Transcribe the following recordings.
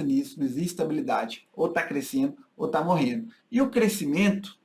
nisso, não existe estabilidade. Ou está crescendo, ou está morrendo. E o crescimento,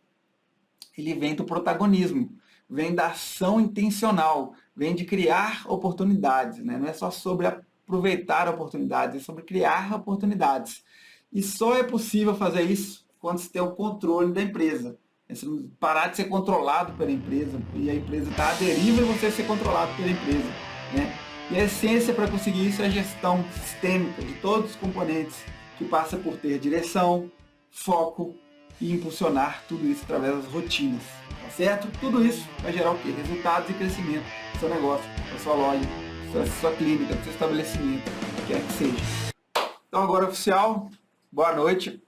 ele vem do protagonismo, vem da ação intencional, vem de criar oportunidades, né? Não é só sobre aproveitar oportunidades, é sobre criar oportunidades. E só é possível fazer isso quando se tem o controle da empresa. É você parar de ser controlado pela empresa e a empresa está à deriva e você ser controlado pela empresa, né? E a essência para conseguir isso é a gestão sistêmica de todos os componentes, que passa por ter direção, foco e impulsionar tudo isso através das rotinas, tá certo? Tudo isso vai gerar o quê? Resultados e crescimento do seu negócio, da sua loja, da sua clínica, do seu estabelecimento, quer que seja. Então agora oficial, boa noite.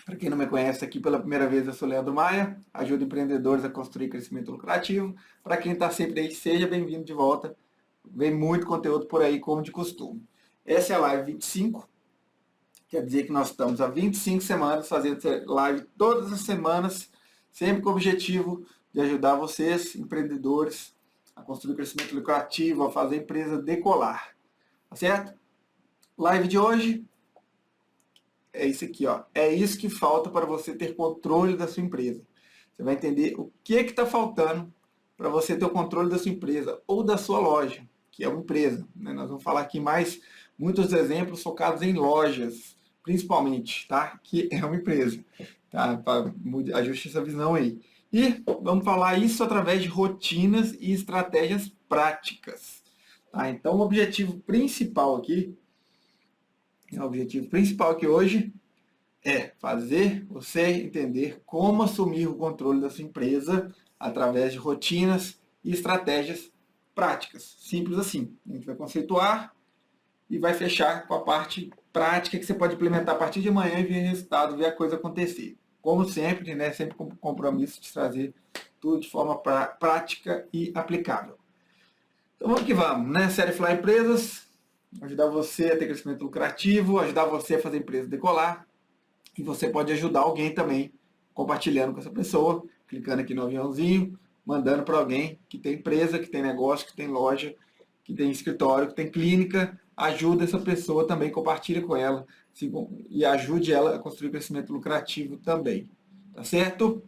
Para quem não me conhece aqui pela primeira vez, eu sou Leandro Maia, ajudo empreendedores a construir crescimento lucrativo. Para quem está sempre aí, seja bem-vindo de volta. Vem muito conteúdo por aí, como de costume. Essa é a live 25, quer dizer que nós estamos há 25 semanas fazendo live todas as semanas, sempre com o objetivo de ajudar vocês, empreendedores, a construir crescimento lucrativo, a fazer a empresa decolar. Tá certo? Live de hoje é isso aqui, ó. É isso que falta para você ter controle da sua empresa. Você vai entender o que está faltando para você ter o controle da sua empresa ou da sua loja, que é uma empresa, né? Nós vamos falar aqui mais muitos exemplos focados em lojas, principalmente, tá? Que é uma empresa, tá? Ajuste essa visão aí. E vamos falar isso através de rotinas e estratégias práticas, tá? Então, o objetivo principal aqui hoje é fazer você entender como assumir o controle da sua empresa através de rotinas e estratégias práticas. Simples assim. A gente vai conceituar e vai fechar com a parte prática que você pode implementar a partir de amanhã e ver resultado, ver a coisa acontecer. Como sempre, né? Sempre com compromisso de trazer tudo de forma prática e aplicável. Então vamos que vamos, né? Série Fly Empresas, ajudar você a ter crescimento lucrativo, ajudar você a fazer a empresa decolar. E você pode ajudar alguém também, compartilhando com essa pessoa, clicando aqui no aviãozinho, mandando para alguém que tem empresa, que tem negócio, que tem loja, que tem escritório, que tem clínica. Ajuda essa pessoa também, compartilha com ela e ajude ela a construir crescimento lucrativo também. Tá certo?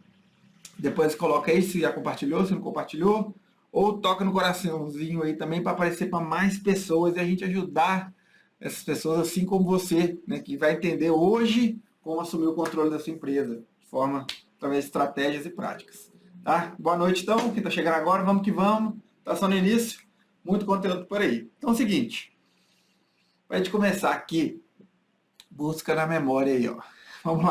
Depois coloca aí se já compartilhou, se não compartilhou. Ou toca no coraçãozinho aí também para aparecer para mais pessoas e a gente ajudar essas pessoas, assim como você, né, que vai entender hoje como assumir o controle da sua empresa, de forma, através de estratégias e práticas. Tá? Boa noite, então. Quem está chegando agora, vamos que vamos. Está só no início, muito conteúdo por aí. Então é o seguinte, para a gente começar aqui, busca na memória aí, ó. Vamos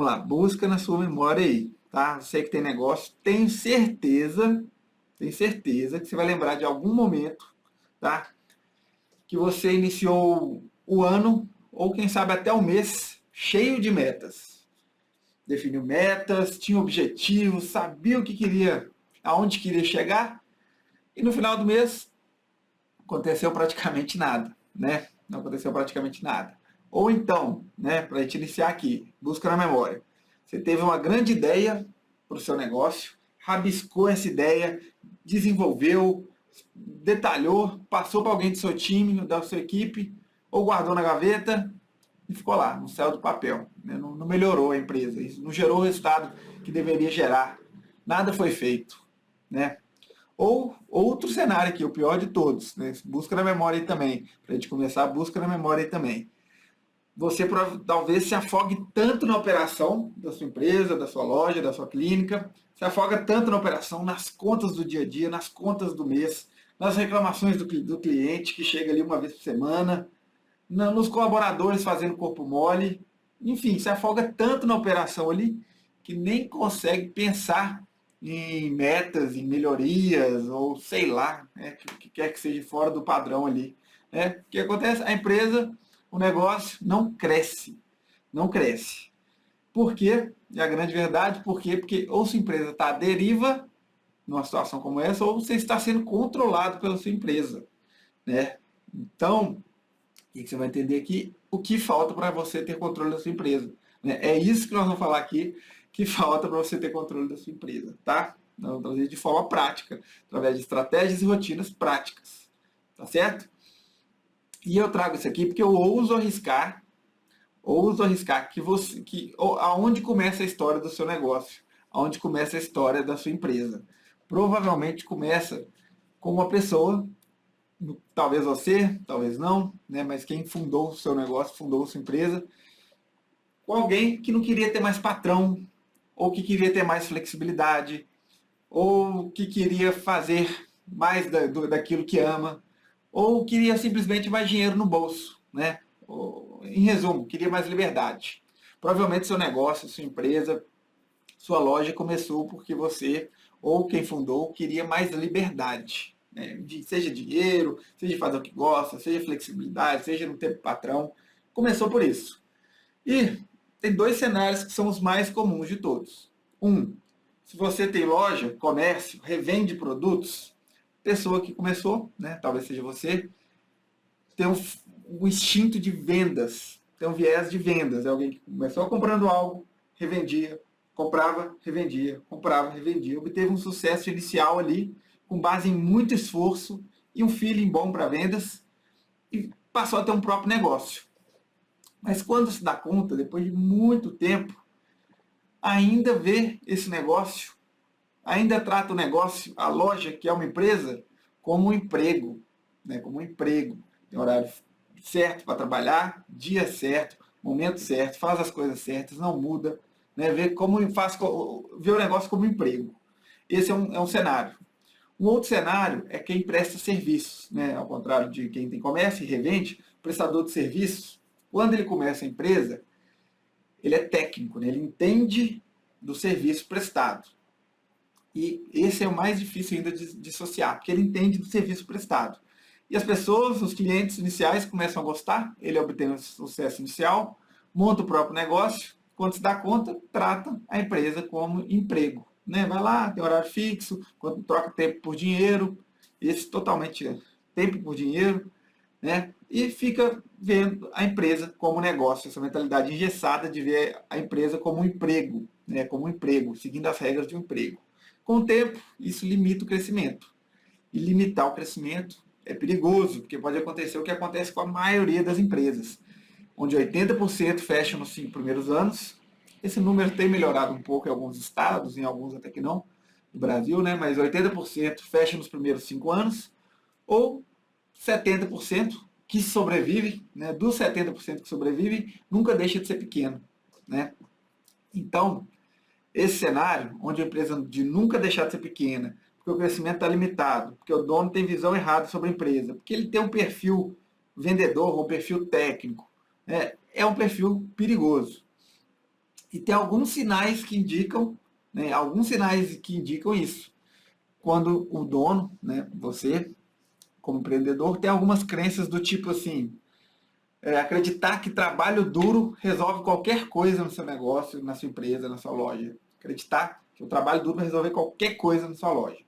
lá, busca na sua memória aí, tá? Você que tem negócio, tenho certeza que você vai lembrar de algum momento, tá? Que você iniciou o ano, ou quem sabe até o mês, cheio de metas. Definiu metas, tinha objetivos, sabia o que queria, aonde queria chegar, e no final do mês aconteceu praticamente nada, né? Não aconteceu praticamente nada. Ou então, né, para a gente iniciar aqui, busca na memória. Você teve uma grande ideia para o seu negócio, rabiscou essa ideia, desenvolveu, detalhou, passou para alguém do seu time, da sua equipe, ou guardou na gaveta e ficou lá, no céu do papel. Né? Não melhorou a empresa, isso não gerou o resultado que deveria gerar. Nada foi feito. Né? Ou outro cenário aqui, o pior de todos, né? Busca na memória aí também. Para a gente começar, busca na memória aí também. Você talvez se afogue tanto na operação da sua empresa, da sua loja, da sua clínica, se afoga tanto na operação, nas contas do dia a dia, nas contas do mês, nas reclamações do cliente que chega ali uma vez por semana, nos colaboradores fazendo corpo mole, enfim, se afoga tanto na operação ali que nem consegue pensar em metas, em melhorias, ou sei lá, né, que quer que seja fora do padrão ali. Né? O que acontece? A empresa, o negócio não cresce. Não cresce. Por quê? E a grande verdade, por quê? Porque ou sua empresa está à deriva, numa situação como essa, ou você está sendo controlado pela sua empresa. Né? Então, o que você vai entender aqui? O que falta para você ter controle da sua empresa. Né? É isso que nós vamos falar aqui, que falta para você ter controle da sua empresa. Tá? Nós vamos trazer de forma prática, através de estratégias e rotinas práticas. Tá certo? E eu trago isso aqui porque eu ouso arriscar ouso arriscar aonde começa a história do seu negócio, aonde começa a história da sua empresa. Provavelmente começa com uma pessoa, talvez você, talvez não, né, mas quem fundou o seu negócio, fundou a sua empresa, com alguém que não queria ter mais patrão, ou que queria ter mais flexibilidade, ou que queria fazer mais daquilo que ama, ou queria simplesmente mais dinheiro no bolso, né? Em resumo, queria mais liberdade. Provavelmente seu negócio, sua empresa, sua loja começou porque você, ou quem fundou, queria mais liberdade. Né? Seja dinheiro, seja fazer o que gosta, seja flexibilidade, seja não ter patrão. Começou por isso. E tem dois cenários que são os mais comuns de todos. Um, se você tem loja, comércio, revende produtos, pessoa que começou, né, talvez seja você, tem um instinto de vendas, tem um viés de vendas. É alguém que começou comprando algo, revendia, comprava, revendia, obteve um sucesso inicial ali, com base em muito esforço e um feeling bom para vendas, e passou a ter um próprio negócio. Mas quando se dá conta, depois de muito tempo, ainda vê esse negócio, ainda trata o negócio, a loja, que é uma empresa, como um emprego, né? Como um emprego. Tem horário certo para trabalhar, dia certo, momento certo, faz as coisas certas, não muda, né? Vê o negócio como um emprego. Esse é um cenário. Um outro cenário é quem presta serviços, né? Ao contrário de quem tem comércio e revende, prestador de serviços, quando ele começa a empresa, ele é técnico, né? Ele entende do serviço prestado. E esse é o mais difícil ainda de dissociar, porque ele entende do serviço prestado. E as pessoas, os clientes iniciais começam a gostar, ele obtém um sucesso inicial, monta o próprio negócio, quando se dá conta, trata a empresa como emprego. Né? Vai lá, tem horário fixo, quando troca tempo por dinheiro, esse totalmente tempo por dinheiro, né? E fica vendo a empresa como negócio, essa mentalidade engessada de ver a empresa como um emprego, né? Como um emprego, seguindo as regras de um emprego. Com o tempo, isso limita o crescimento. E limitar o crescimento é perigoso, porque pode acontecer o que acontece com a maioria das empresas, onde 80% fecham nos 5 primeiros anos. Esse número tem melhorado um pouco em alguns estados, em alguns até que não, no Brasil, né? Mas 80% fecha nos primeiros 5 anos, ou 70% que sobrevive, né? Dos 70% que sobrevivem, nunca deixa de ser pequeno, né? Então, esse cenário, onde a empresa de nunca deixar de ser pequena, porque o crescimento está limitado, porque o dono tem visão errada sobre a empresa, porque ele tem um perfil vendedor, um perfil técnico, é um perfil perigoso. E tem alguns sinais que indicam, né, isso. Quando o dono, né, você, como empreendedor, tem algumas crenças do tipo assim, acreditar que trabalho duro resolve qualquer coisa no seu negócio, na sua empresa, na sua loja. Acreditar que o trabalho duro vai resolver qualquer coisa na sua loja.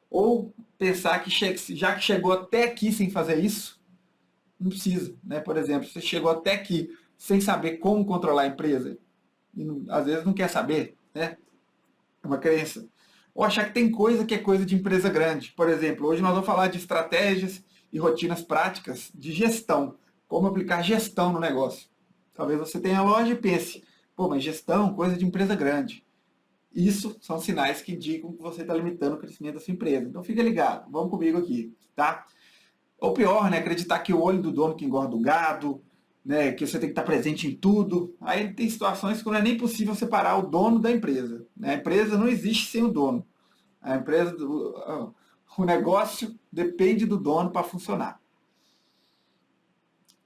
Ou pensar que já que chegou até aqui sem fazer isso, não precisa. Né? Por exemplo, você chegou até aqui sem saber como controlar a empresa, e às vezes não quer saber, né? É uma crença. Ou achar que tem coisa que é coisa de empresa grande. Por exemplo, hoje nós vamos falar de estratégias e rotinas práticas de gestão. Como aplicar gestão no negócio. Talvez você tenha a loja e pense, pô, mas gestão, coisa de empresa grande. Isso são sinais que indicam que você está limitando o crescimento da sua empresa. Então fica ligado, vamos comigo aqui, tá? Ou pior, né, acreditar que o olho do dono que engorda o gado, né, que você tem que estar presente em tudo. Aí tem situações que não é nem possível separar o dono da empresa. Né? A empresa não existe sem o dono. A empresa, o negócio depende do dono para funcionar.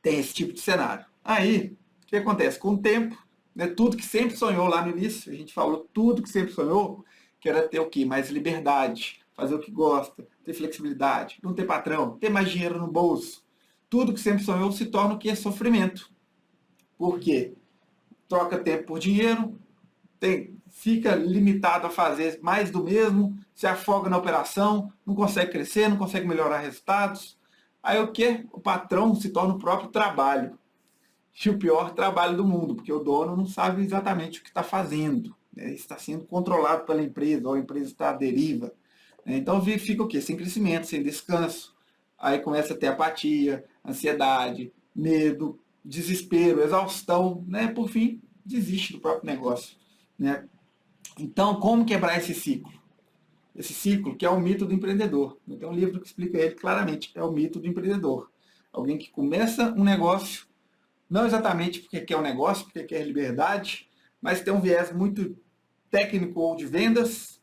Tem esse tipo de cenário. Aí, o que acontece? Com o tempo, né, tudo que sempre sonhou lá no início, a gente falou tudo que sempre sonhou, que era ter o quê? Mais liberdade, fazer o que gosta, ter flexibilidade, não ter patrão, ter mais dinheiro no bolso. Tudo que sempre sonhou se torna o que? Sofrimento. Por quê? Troca tempo por dinheiro, fica limitado a fazer mais do mesmo, se afoga na operação, não consegue crescer, não consegue melhorar resultados. Aí o que? O patrão se torna o próprio trabalho. E o pior trabalho do mundo, porque o dono não sabe exatamente o que está fazendo. Né? Está sendo controlado pela empresa, ou a empresa está à deriva. Então fica o quê? Sem crescimento, sem descanso. Aí começa a ter apatia, ansiedade, medo, desespero, exaustão, né? Por fim, desiste do próprio negócio, né? Então, como quebrar esse ciclo? Esse ciclo que é o mito do empreendedor. Tem um livro que explica ele claramente, é o mito do empreendedor. Alguém que começa um negócio, não exatamente porque quer um negócio, porque quer liberdade, mas tem um viés muito técnico ou de vendas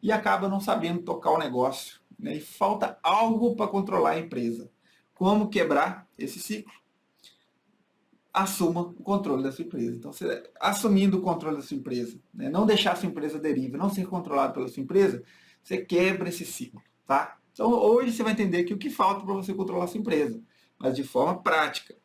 e acaba não sabendo tocar o negócio, né? E falta algo para controlar a empresa. Como quebrar esse ciclo? Assuma o controle da sua empresa. Então, você, assumindo o controle da sua empresa, né? Não deixar a sua empresa deriva, não ser controlado pela sua empresa, você quebra esse ciclo, tá? Então, hoje você vai entender que o que falta para você controlar a sua empresa, mas de forma prática,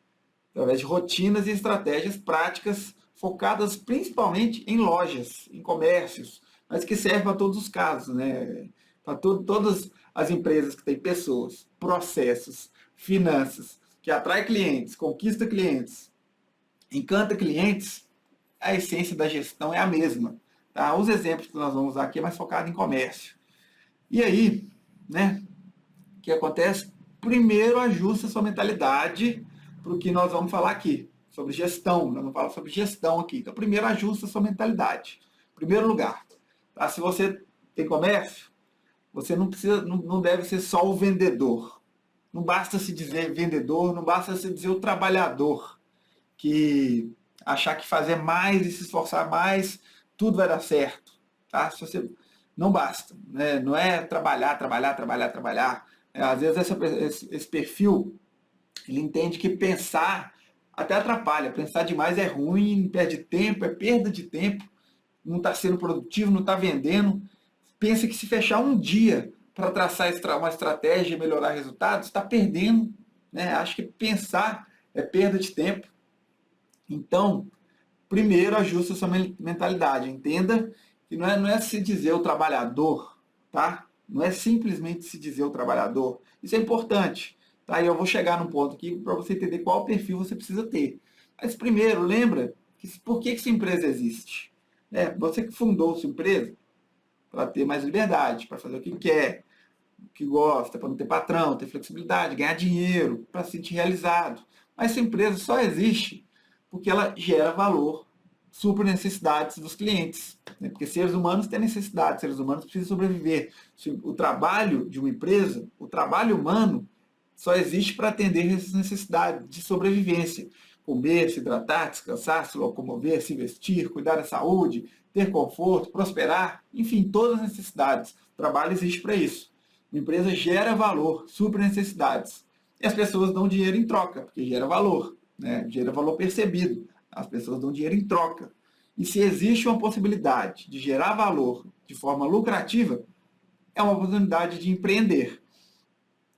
através de rotinas e estratégias práticas focadas principalmente em lojas, em comércios, mas que servem para todos os casos, né? Para todas as empresas que têm pessoas, processos, finanças, que atrai clientes, conquista clientes, encanta clientes, a essência da gestão é a mesma. Tá? Os exemplos que nós vamos usar aqui é mais focado em comércio. E aí, né, o que acontece? Primeiro, ajusta a sua mentalidade para o que nós vamos falar aqui, sobre gestão. Nós vamos falar sobre gestão aqui. Então, primeiro, ajusta a sua mentalidade. Primeiro lugar. Tá? Se você tem comércio, você não precisa, não deve ser só o vendedor. Não basta se dizer vendedor, não basta se dizer o trabalhador, que achar que fazer mais e se esforçar mais, tudo vai dar certo. Tá? Se você, não basta. Né? Não é trabalhar, trabalhar, trabalhar, trabalhar. Às vezes esse perfil, ele entende que pensar até atrapalha. Pensar demais é ruim, perde tempo, é perda de tempo, não está sendo produtivo, não está vendendo. Pensa que se fechar um dia para traçar uma estratégia e melhorar resultados, está perdendo. Né? Acho que pensar é perda de tempo. Então, primeiro ajuste a sua mentalidade. Entenda que não é se dizer o trabalhador, tá? Não é simplesmente se dizer o trabalhador. Isso é importante. Tá? E eu vou chegar num ponto aqui para você entender qual perfil você precisa ter. Mas primeiro, lembra por que sua empresa existe. Você que fundou sua empresa para ter mais liberdade, para fazer o que quer, o que gosta, para não ter patrão, ter flexibilidade, ganhar dinheiro, para se sentir realizado. Mas essa empresa só existe porque ela gera valor, supre necessidades dos clientes. Né? Porque seres humanos têm necessidade, seres humanos precisam sobreviver. O trabalho de uma empresa, o trabalho humano, só existe para atender essas necessidades de sobrevivência. Comer, se hidratar, descansar, se locomover, se vestir, cuidar da saúde, ter conforto, prosperar, enfim, todas as necessidades. O trabalho existe para isso. A empresa gera valor, supre necessidades. E as pessoas dão dinheiro em troca, porque gera valor. Né? Gera valor percebido. As pessoas dão dinheiro em troca. E se existe uma possibilidade de gerar valor de forma lucrativa, é uma oportunidade de empreender.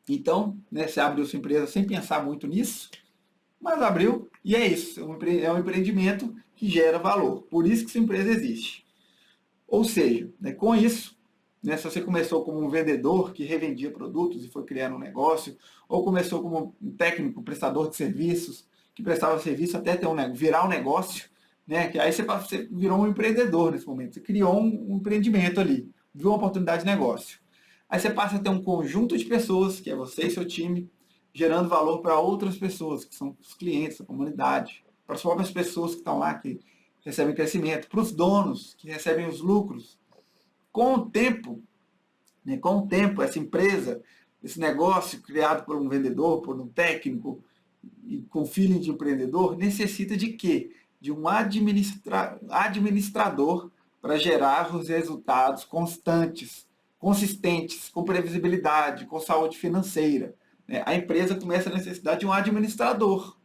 Então, né, você abriu sua empresa sem pensar muito nisso, mas abriu e é isso. É um empreendimento que gera valor. Por isso que sua empresa existe. Ou seja, né, com isso, né, se você começou como um vendedor que revendia produtos e foi criando um negócio, ou começou como um técnico, prestador de serviços, que prestava serviço até ter virar um negócio, né, que aí você virou um empreendedor nesse momento. Você criou um empreendimento ali, viu uma oportunidade de negócio. Aí você passa a ter um conjunto de pessoas, que é você e seu time, gerando valor para outras pessoas, que são os clientes, a comunidade, para as próprias pessoas que estão lá, que recebem crescimento, para os donos, que recebem os lucros. Com o tempo, né, essa empresa, esse negócio criado por um vendedor, por um técnico, e com feeling de empreendedor, necessita de quê? De um administrador para gerar os resultados constantes, consistentes, com previsibilidade, com saúde financeira. A empresa começa a necessitar de um administrador.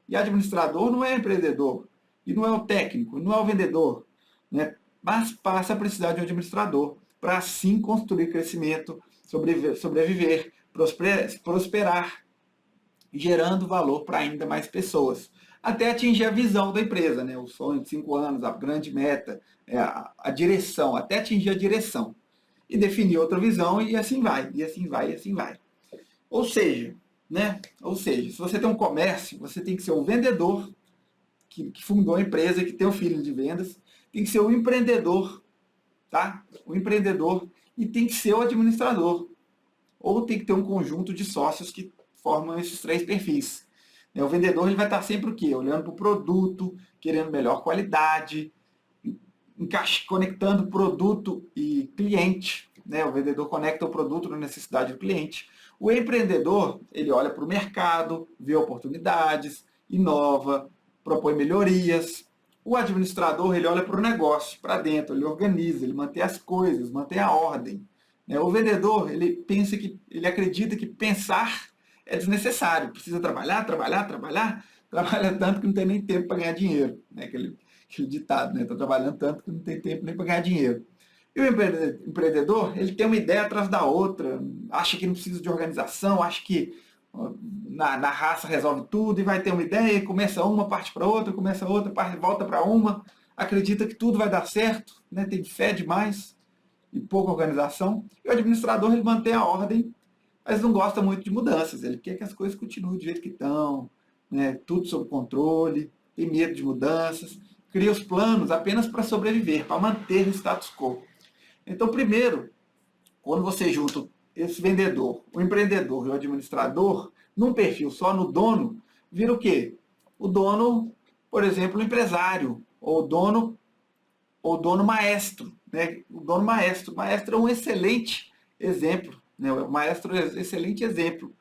E administrador não é empreendedor, e não é o técnico, não é o vendedor, né? Mas passa a precisar de um administrador para assim construir crescimento, sobreviver, prosperar, gerando valor para ainda mais pessoas, até atingir a visão da empresa, né? O sonho de 5 anos, a grande meta, a direção, até atingir a direção. E definir outra visão, e assim vai, e assim vai, e assim vai. Ou seja, né? Ou seja, se você tem um comércio, você tem que ser o vendedor que fundou a empresa, que tem o feeling de vendas, tem que ser o empreendedor, tá? O empreendedor, e tem que ser o administrador. Ou tem que ter um conjunto de sócios que formam esses 3 perfis. O vendedor ele vai estar sempre o quê? Olhando para o produto, querendo melhor qualidade, conectando produto e cliente. O vendedor conecta o produto na necessidade do cliente. O empreendedor, ele olha para o mercado, vê oportunidades, inova, propõe melhorias. O administrador, ele olha para o negócio, para dentro, ele organiza, ele mantém as coisas, mantém a ordem. O vendedor, ele acredita que pensar é desnecessário, precisa trabalhar, trabalhar, trabalhar, trabalha tanto que não tem nem tempo para ganhar dinheiro. Aquele ditado, está trabalhando tanto que não tem tempo nem para ganhar dinheiro. E o empreendedor, ele tem uma ideia atrás da outra, acha que não precisa de organização, acha que na raça resolve tudo, e vai ter uma ideia, começa uma, parte para outra, começa outra, volta para uma, acredita que tudo vai dar certo, tem fé demais e pouca organização. E o administrador, ele mantém a ordem, mas não gosta muito de mudanças, ele quer que as coisas continuem do jeito que estão, tudo sob controle, tem medo de mudanças, cria os planos apenas para sobreviver, para manter o status quo. Então, primeiro, quando você junta esse vendedor, o empreendedor e o administrador, num perfil só, no dono, vira o quê? O dono, por exemplo, o empresário, ou o dono maestro. O dono maestro. O maestro é um excelente exemplo. O maestro é um excelente exemplo,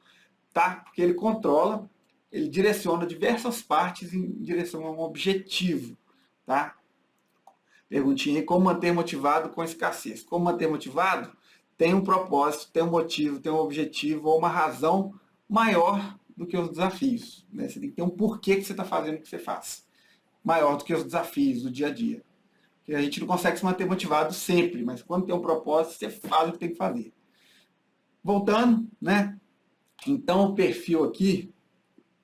tá? Porque ele controla, ele direciona diversas partes em direção a um objetivo. Tá? Perguntinha aí, como manter motivado com escassez? Como manter motivado? Tem um propósito, tem um motivo, tem um objetivo ou uma razão maior do que os desafios. Você tem que ter um porquê que você está fazendo o que você faz. Maior do que os desafios do dia a dia. Porque a gente não consegue se manter motivado sempre, mas quando tem um propósito, você faz o que tem que fazer. Voltando, Então o perfil aqui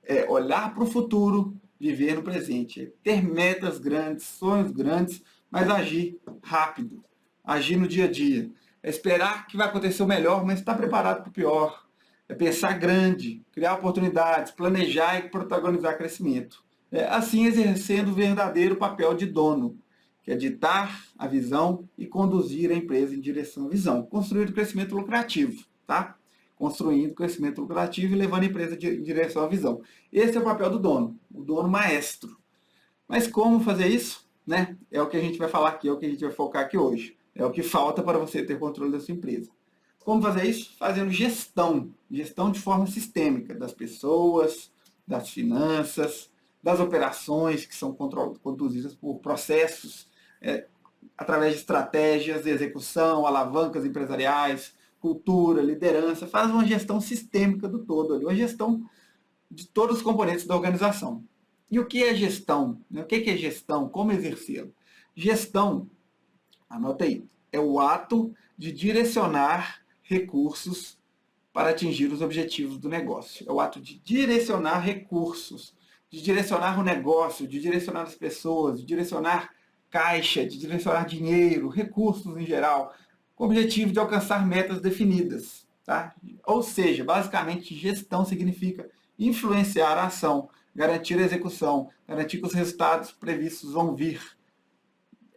é olhar para o futuro, viver no presente, ter metas grandes, sonhos grandes, mas agir rápido, agir no dia a dia. É esperar que vai acontecer o melhor, mas estar preparado para o pior. É pensar grande, criar oportunidades, planejar e protagonizar crescimento. Assim exercendo o verdadeiro papel de dono, que é ditar a visão e conduzir a empresa em direção à visão. Construir o crescimento lucrativo, tá? Construindo crescimento lucrativo e levando a empresa em direção à visão. Esse é o papel do dono, o dono maestro. Mas como fazer isso? É o que a gente vai falar aqui, é o que a gente vai focar aqui hoje. É o que falta para você ter controle da sua empresa. Como fazer isso? Fazendo gestão de forma sistêmica das pessoas, das finanças, das operações que são conduzidas por processos, através de estratégias de execução, alavancas empresariais, cultura, liderança, faz uma gestão sistêmica do todo, uma gestão de todos os componentes da organização. E o que é gestão? O que é gestão? Como exercê-la? Gestão, anota aí, é o ato de direcionar recursos para atingir os objetivos do negócio. É o ato de direcionar recursos, de direcionar o negócio, de direcionar as pessoas, de direcionar caixa, de direcionar dinheiro, recursos em geral, com o objetivo de alcançar metas definidas. Tá? Ou seja, basicamente, gestão significa influenciar a ação, garantir a execução, garantir que os resultados previstos vão vir.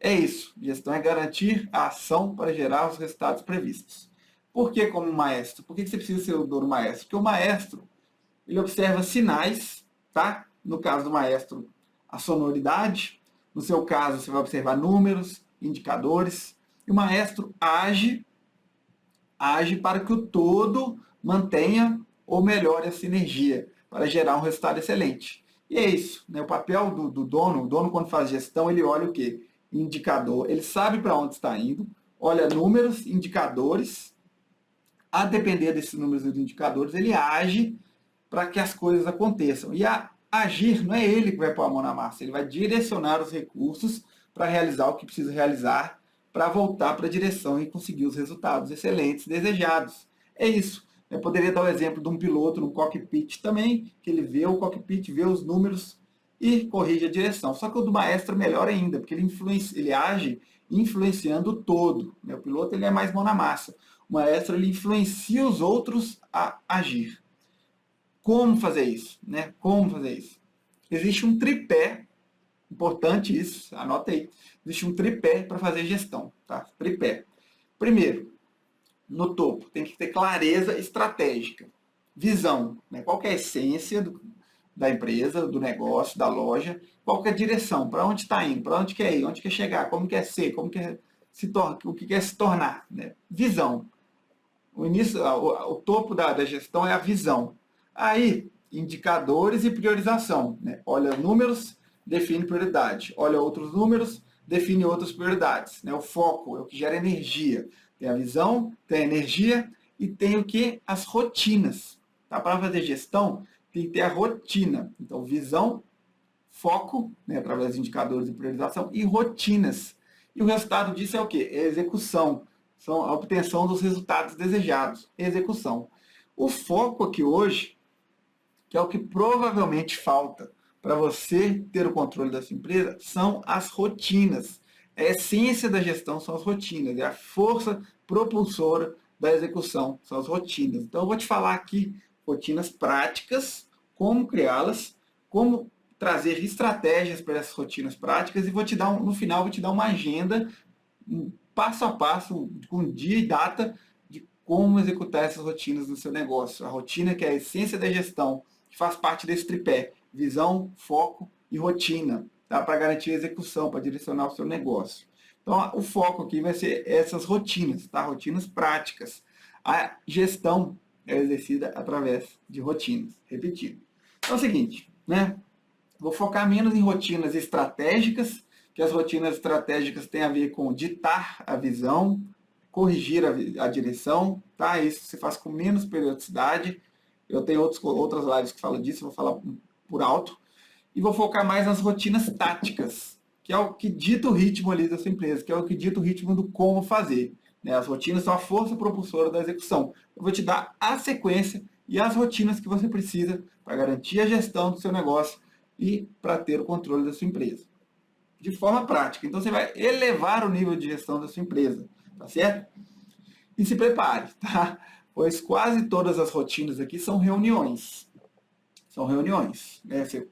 É isso. Gestão é garantir a ação para gerar os resultados previstos. Por que como maestro? Por que você precisa ser o dono maestro? Porque o maestro, ele observa sinais, tá? No caso do maestro, a sonoridade. No seu caso, você vai observar números, indicadores. E o maestro age para que o todo mantenha ou melhore a sinergia, para gerar um resultado excelente. E é isso. O papel do dono, o dono quando faz gestão, ele olha o quê? Indicador. Ele sabe para onde está indo, olha números, indicadores. A depender desses números e indicadores, ele age para que as coisas aconteçam. E agir não é ele que vai pôr a mão na massa, ele vai direcionar os recursos para realizar o que precisa realizar, para voltar para a direção e conseguir os resultados excelentes desejados. É isso. Eu poderia dar o exemplo de um piloto no cockpit também, que ele vê o cockpit, vê os números e corrige a direção. Só que o do maestro é melhor ainda, porque ele age influenciando o todo. O piloto ele é mais mão na massa. O maestro ele influencia os outros a agir. Como fazer isso? Como fazer isso? Existe um tripé, importante isso, anota aí. Existe um tripé para fazer gestão. Tá? Tripé. Primeiro, no topo, tem que ter clareza estratégica. Visão. Qual que é a essência da empresa, do negócio, da loja, qual que é a direção, para onde está indo, para onde quer ir, onde quer chegar, como quer ser, como quer se torna, o que quer se tornar, né? Visão. O início, o topo da gestão é a visão. Aí, indicadores e priorização, né? Olha números, define prioridade. Olha outros números, define outras prioridades, né? O foco é o que gera energia. Tem a visão, tem a energia e tem o que? As rotinas. Tá? Para fazer gestão, tem que ter a rotina. Então, visão, foco, né? Através de indicadores e priorização, e rotinas. E o resultado disso é o quê? É execução. São a obtenção dos resultados desejados. Execução. O foco aqui hoje, que é o que provavelmente falta para você ter o controle da sua empresa, são as rotinas. A essência da gestão são as rotinas, é a força propulsora da execução, são as rotinas. Então eu vou te falar aqui rotinas práticas, como criá-las, como trazer estratégias para essas rotinas práticas e vou te dar no final vou te dar uma agenda passo a passo, com dia e data de como executar essas rotinas no seu negócio. A rotina que é a essência da gestão, que faz parte desse tripé, visão, foco e rotina, tá? Para garantir a execução, para direcionar o seu negócio. Então, o foco aqui vai ser essas rotinas, tá? Rotinas práticas. A gestão é exercida através de rotinas. Repetindo. Então é o seguinte, né? Vou focar menos em rotinas estratégicas, que as rotinas estratégicas têm a ver com ditar a visão, corrigir a direção, tá? Isso se faz com menos periodicidade. Eu tenho outras lives que falam disso, vou falar por alto. E vou focar mais nas rotinas táticas, que é o que dita o ritmo ali da sua empresa, que é o que dita o ritmo do como fazer. Né? As rotinas são a força propulsora da execução. Eu vou te dar a sequência e as rotinas que você precisa para garantir a gestão do seu negócio e para ter o controle da sua empresa. De forma prática. Então, você vai elevar o nível de gestão da sua empresa, tá certo? E se prepare, tá? Pois quase todas as rotinas aqui são reuniões. São reuniões, né? Você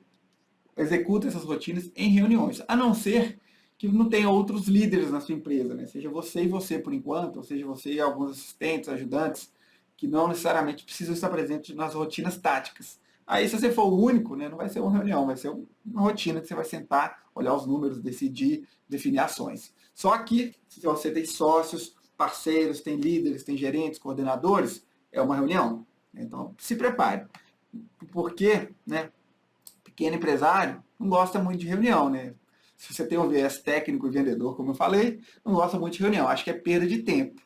executa essas rotinas em reuniões, a não ser que não tenha outros líderes na sua empresa, né? Seja você e você por enquanto, ou seja você e alguns assistentes, ajudantes, que não necessariamente precisam estar presentes nas rotinas táticas. Aí, se você for o único, né, não vai ser uma reunião, vai ser uma rotina que você vai sentar, olhar os números, decidir, definir ações. Só que, se você tem sócios, parceiros, tem líderes, tem gerentes, coordenadores, é uma reunião. Então, se prepare. Porque, né, pequeno empresário não gosta muito de reunião, né? Se você tem um viés técnico e vendedor, como eu falei, não gosta muito de reunião. Acho que é perda de tempo.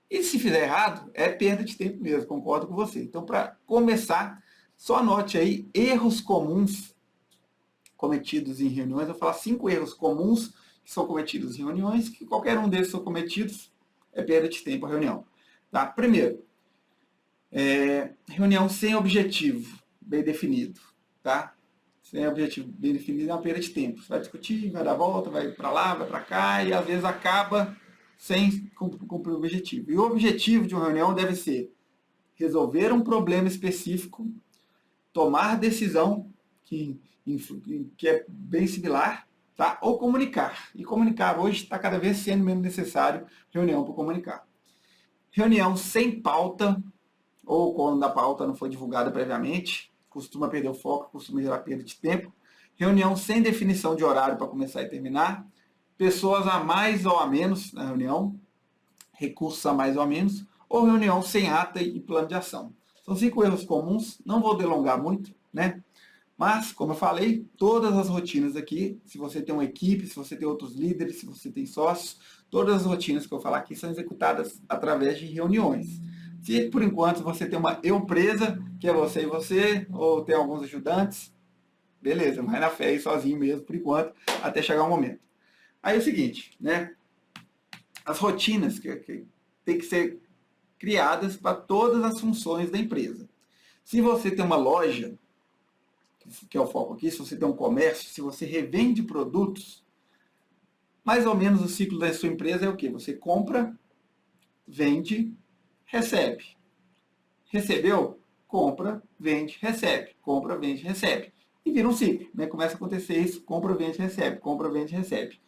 E se fizer errado, é perda de tempo mesmo, concordo com você. Então, para começar, só anote aí erros comuns cometidos em reuniões. Eu vou falar 5 erros comuns que são cometidos em reuniões, que qualquer um desses são cometidos, é perda de tempo a reunião. Tá? Primeiro, reunião sem objetivo bem definido. Tá? Sem objetivo bem definido é uma perda de tempo. Você vai discutir, vai dar volta, vai para lá, vai para cá, e às vezes acaba sem cumprir o objetivo. E o objetivo de uma reunião deve ser resolver um problema específico, tomar decisão que é bem similar, tá? Ou comunicar. E comunicar hoje está cada vez sendo menos necessário reunião para comunicar. Reunião sem pauta, ou quando a pauta não foi divulgada previamente, costuma perder o foco, costuma gerar perda de tempo. Reunião sem definição de horário para começar e terminar. Pessoas a mais ou a menos na reunião. Recursos a mais ou a menos. Ou reunião sem ata e plano de ação. São 5 erros comuns, não vou delongar muito, né? Mas, como eu falei, todas as rotinas aqui, se você tem uma equipe, se você tem outros líderes, se você tem sócios, todas as rotinas que eu falar aqui são executadas através de reuniões. Se, por enquanto, você tem uma empresa, que é você e você, ou tem alguns ajudantes, beleza, vai na fé aí sozinho mesmo, por enquanto, até chegar o momento. Aí é o seguinte, né? As rotinas que tem que ser criadas para todas as funções da empresa. Se você tem uma loja, que é o foco aqui, se você tem um comércio, se você revende produtos, mais ou menos o ciclo da sua empresa é o quê? Você compra, vende, recebe. Recebeu? Compra, vende, recebe. Compra, vende, recebe. E vira um ciclo, né? Começa a acontecer isso, compra, vende, recebe. Compra, vende, recebe.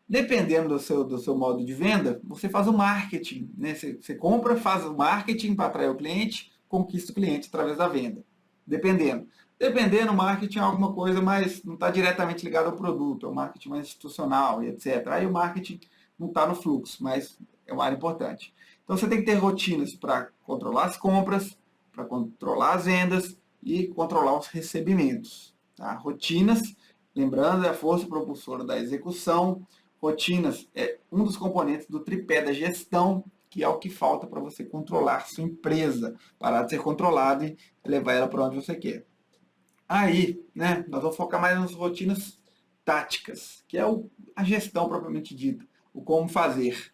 Dependendo do seu modo de venda, você faz o marketing. Né? Você compra, faz o marketing para atrair o cliente, conquista o cliente através da venda. Dependendo. Dependendo, o marketing é alguma coisa, mas não está diretamente ligado ao produto, é um marketing mais institucional e etc. Aí o marketing não está no fluxo, mas é uma área importante. Então você tem que ter rotinas para controlar as compras, para controlar as vendas e controlar os recebimentos. Tá? Rotinas, lembrando, é a força propulsora da execução. Rotinas é um dos componentes do tripé da gestão, que é o que falta para você controlar sua empresa, parar de ser controlado e levar ela para onde você quer. Aí, né, nós vamos focar mais nas rotinas táticas, que é a gestão propriamente dita, o como fazer.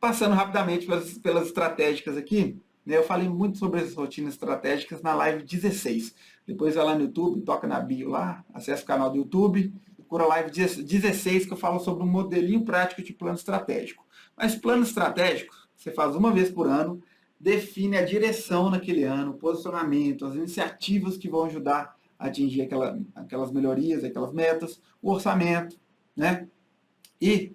Passando rapidamente pelas estratégicas aqui, né, eu falei muito sobre as rotinas estratégicas na live 16. Depois vai lá no YouTube, toca na bio lá, acessa o canal do YouTube, procura a live 16 que eu falo sobre um modelinho prático de plano estratégico. Mas plano estratégico, você faz uma vez por ano, define a direção naquele ano, o posicionamento, as iniciativas que vão ajudar a atingir aquelas melhorias, aquelas metas, o orçamento, né? E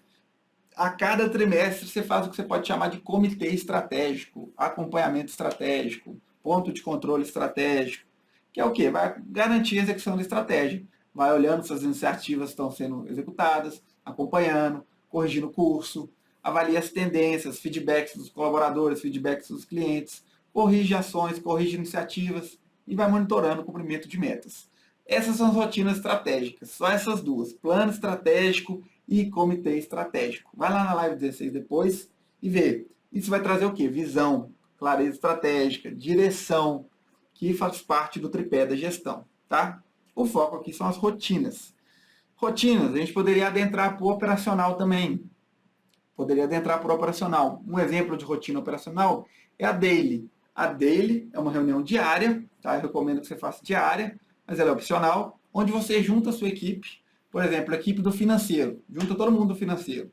a cada trimestre você faz o que você pode chamar de comitê estratégico, acompanhamento estratégico, ponto de controle estratégico, que é o quê? Vai garantir a execução da estratégia. Vai olhando se as iniciativas estão sendo executadas, acompanhando, corrigindo o curso, avalia as tendências, feedbacks dos colaboradores, feedbacks dos clientes, corrige ações, corrige iniciativas e vai monitorando o cumprimento de metas. Essas são as rotinas estratégicas, só essas duas, plano estratégico e comitê estratégico. Vai lá na live 16 depois e vê. Isso vai trazer o quê? Visão, clareza estratégica, direção, que faz parte do tripé da gestão, tá? O foco aqui são as rotinas. Rotinas, a gente poderia adentrar para o operacional também. Poderia adentrar para o operacional. Um exemplo de rotina operacional é a daily. A daily é uma reunião diária, tá? Eu recomendo que você faça diária, mas ela é opcional, onde você junta a sua equipe, por exemplo, a equipe do financeiro, junta todo mundo do financeiro.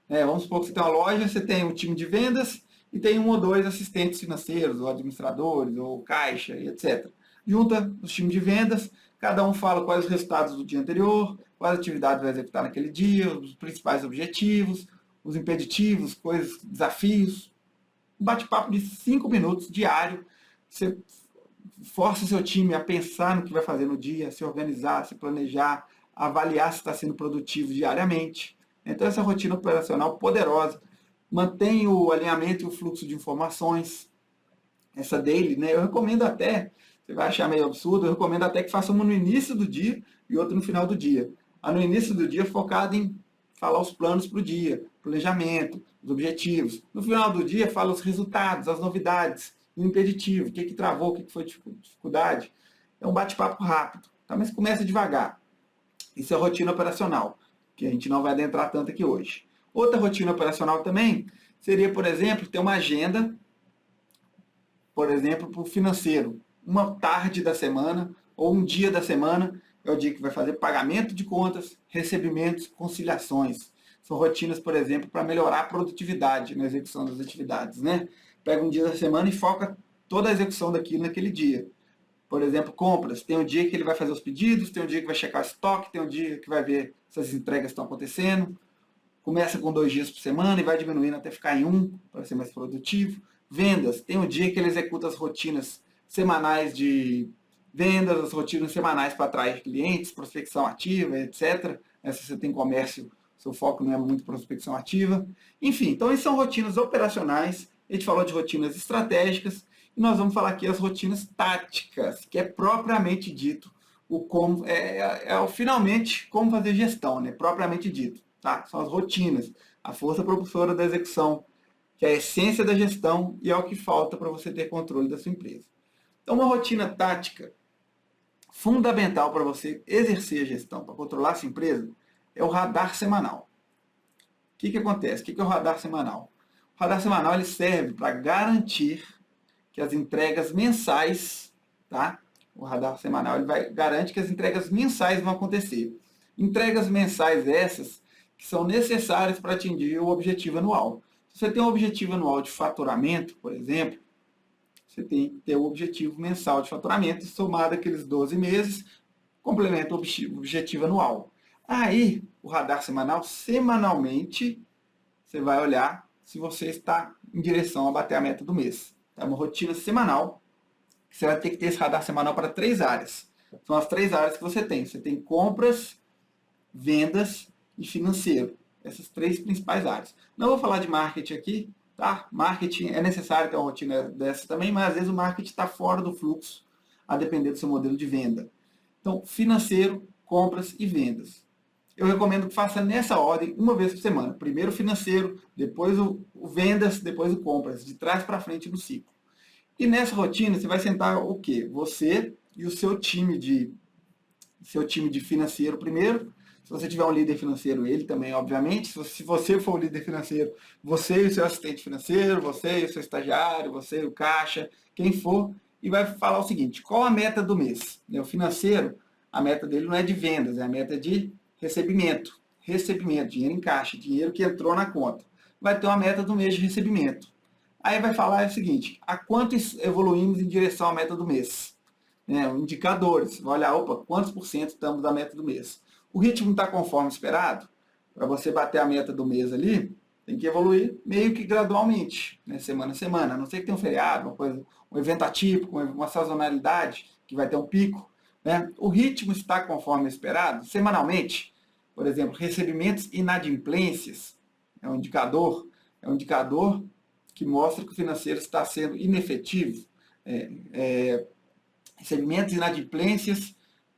Vamos supor que você tem uma loja, você tem um time de vendas e tem um ou dois assistentes financeiros, ou administradores, ou caixa, e etc. Junta os times de vendas, cada um fala quais os resultados do dia anterior, quais atividades vai executar naquele dia, os principais objetivos, os impeditivos, coisas, desafios. Um bate-papo de 5 minutos diário. Você força seu time a pensar no que vai fazer no dia, se organizar, se planejar, avaliar se está sendo produtivo diariamente. Então, essa rotina operacional poderosa mantém o alinhamento e o fluxo de informações. Essa daily, né? Eu recomendo até, você vai achar meio absurdo, eu recomendo até que faça uma no início do dia e outra no final do dia. A no início do dia focada em falar os planos para o dia, planejamento, os objetivos. No final do dia fala os resultados, as novidades, o impeditivo, o que travou, o que foi dificuldade. É um bate-papo rápido, tá? Mas começa devagar. Isso é rotina operacional, que a gente não vai adentrar tanto aqui hoje. Outra rotina operacional também seria, por exemplo, ter uma agenda, por exemplo, para o financeiro. Uma tarde da semana ou um dia da semana é o dia que vai fazer pagamento de contas, recebimentos, conciliações. São rotinas, por exemplo, para melhorar a produtividade na execução das atividades, né? Pega um dia da semana e foca toda a execução daquilo naquele dia. Por exemplo, compras. Tem um dia que ele vai fazer os pedidos, tem um dia que vai checar o estoque, tem um dia que vai ver se as entregas estão acontecendo. Começa com 2 dias por semana e vai diminuindo até ficar em 1, para ser mais produtivo. Vendas. Tem um dia que ele executa as rotinas semanais de vendas, as rotinas semanais para atrair clientes, prospecção ativa, etc. Se você tem comércio, seu foco não é muito prospecção ativa. Enfim, então essas são rotinas operacionais. A gente falou de rotinas estratégicas e nós vamos falar aqui as rotinas táticas, que é propriamente dito o como finalmente como fazer gestão, né? Propriamente dito, tá? São as rotinas, a força propulsora da execução, que é a essência da gestão e é o que falta para você ter controle da sua empresa. Então, uma rotina tática fundamental para você exercer a gestão, para controlar a sua empresa, é o radar semanal. O que acontece? O que é o radar semanal? O radar semanal ele serve para garantir que as entregas mensais, tá? O radar semanal ele garante que as entregas mensais vão acontecer. Entregas mensais essas que são necessárias para atingir o objetivo anual. Se você tem um objetivo anual de faturamento, por exemplo, você tem que ter o objetivo mensal de faturamento, somado aqueles 12 meses, complementa o objetivo anual. Aí, o radar semanal, semanalmente, você vai olhar se você está em direção a bater a meta do mês. É uma rotina semanal. Você vai ter que ter esse radar semanal para 3 áreas. São as 3 áreas que você tem. Você tem compras, vendas e financeiro. Essas 3 principais áreas. Não vou falar de marketing aqui, tá? Marketing é necessário ter uma rotina dessa também, mas às vezes o marketing está fora do fluxo, a depender do seu modelo de venda. Então, financeiro, compras e vendas. Eu recomendo que faça nessa ordem, uma vez por semana. Primeiro o financeiro, depois o vendas, depois o compras, de trás para frente no ciclo. E nessa rotina você vai sentar o quê? Você e o seu time de financeiro primeiro. Se você tiver um líder financeiro, ele também, obviamente. Se você for o líder financeiro, você e o seu assistente financeiro, você e o seu estagiário, você e o caixa, quem for, e vai falar o seguinte: qual a meta do mês? O financeiro, a meta dele não é de vendas, é a meta de recebimento. Recebimento, dinheiro em caixa, dinheiro que entrou na conta. Vai ter uma meta do mês de recebimento. Aí vai falar o seguinte: a quanto evoluímos em direção à meta do mês? Indicadores. Vai olhar, opa, quantos por cento estamos da meta do mês? O ritmo está conforme esperado? Para você bater a meta do mês ali, tem que evoluir meio que gradualmente, semana a semana. A não ser que tenha um feriado, uma coisa, um evento atípico, uma sazonalidade, que vai ter um pico. O ritmo está conforme esperado? Semanalmente, por exemplo, recebimentos inadimplências, é um indicador que mostra que o financeiro está sendo inefetivo. Recebimentos inadimplências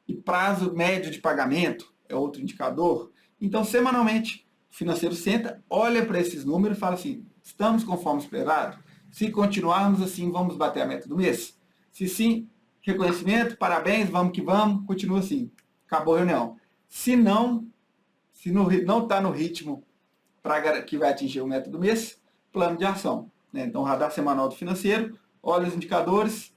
e prazo médio de pagamento é outro indicador. Então, semanalmente, o financeiro senta, olha para esses números e fala assim: estamos conforme esperado? Se continuarmos assim, vamos bater a meta do mês? Se sim, reconhecimento, parabéns, vamos que vamos, continua assim. Acabou a reunião. Se não está no ritmo que vai atingir o meta do mês, plano de ação. Então, radar semanal do financeiro, olha os indicadores.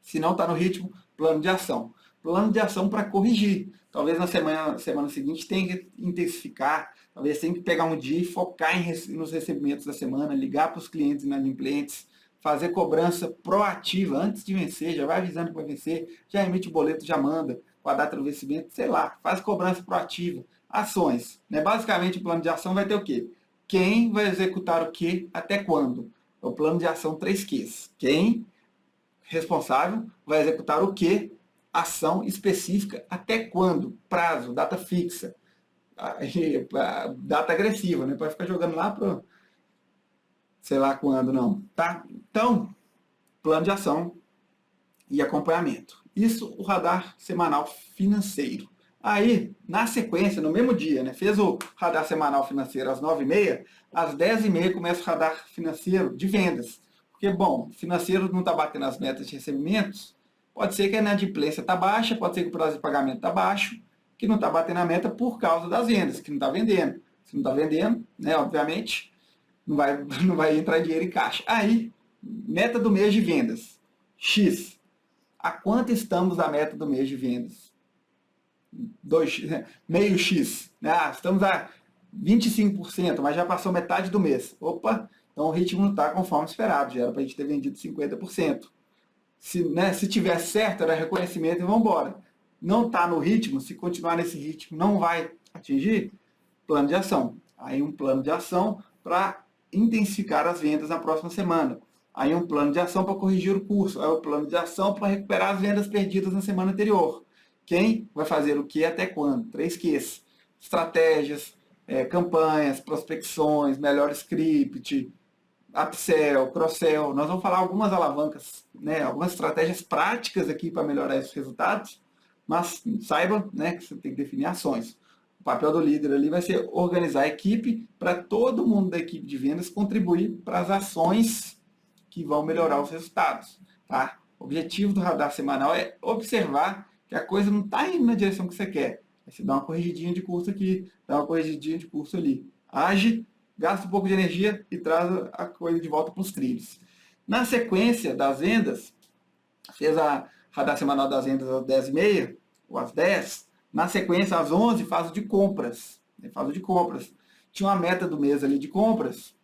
Se não está no ritmo, plano de ação. Plano de ação para corrigir. Talvez na semana seguinte tenha que intensificar, talvez tenha que pegar um dia e focar nos recebimentos da semana, ligar para os clientes inadimplentes, fazer cobrança proativa antes de vencer, já vai avisando que vai vencer, já emite o boleto, já manda com a data do vencimento, sei lá, faz cobrança proativa. Ações. Basicamente o plano de ação vai ter o quê? Quem vai executar o quê, até quando? É o plano de ação 3Qs. Quem responsável vai executar o que, ação específica, até quando, prazo, data fixa, data agressiva, não pode ficar jogando lá para sei lá quando, não. Tá? Então, plano de ação e acompanhamento. Isso o radar semanal financeiro. Aí, na sequência, no mesmo dia, fez o radar semanal financeiro às 9h30, às 10h30 começa o radar financeiro de vendas. Porque, bom, o financeiro não está batendo as metas de recebimentos, pode ser que a inadimplência está baixa, pode ser que o prazo de pagamento está baixo, que não está batendo a meta por causa das vendas, que não está vendendo. Se não está vendendo, obviamente, não vai entrar dinheiro em caixa. Aí, meta do mês de vendas, X. A quanto estamos da meta do mês de vendas? 2x, meio X. Estamos a 25%, mas já passou metade do mês. Opa, então o ritmo não está conforme esperado, já era para a gente ter vendido 50%. Se tiver certo, era reconhecimento e vamos embora. Não está no ritmo, se continuar nesse ritmo, não vai atingir, plano de ação. Aí um plano de ação para intensificar as vendas na próxima semana. Aí um plano de ação para corrigir o curso. Aí um plano de ação para recuperar as vendas perdidas na semana anterior. Quem vai fazer o que até quando? 3Qs. Estratégias, campanhas, prospecções, melhor script, upsell, cross-sell. Nós vamos falar algumas alavancas, algumas estratégias práticas aqui para melhorar esses resultados, mas saiba que você tem que definir ações. O papel do líder ali vai ser organizar a equipe para todo mundo da equipe de vendas contribuir para as ações que vão melhorar os resultados. Tá? O objetivo do radar semanal é observar que a coisa não está indo na direção que você quer. Aí você dá uma corrigidinha de curso aqui, dá uma corrigidinha de curso ali. Age, gasta um pouco de energia e traz a coisa de volta para os trilhos. Na sequência das vendas, fez a radar semanal das vendas às 10h30, ou às 10h, na sequência às 11h faz o de compras. Tinha uma meta do mês ali de compras,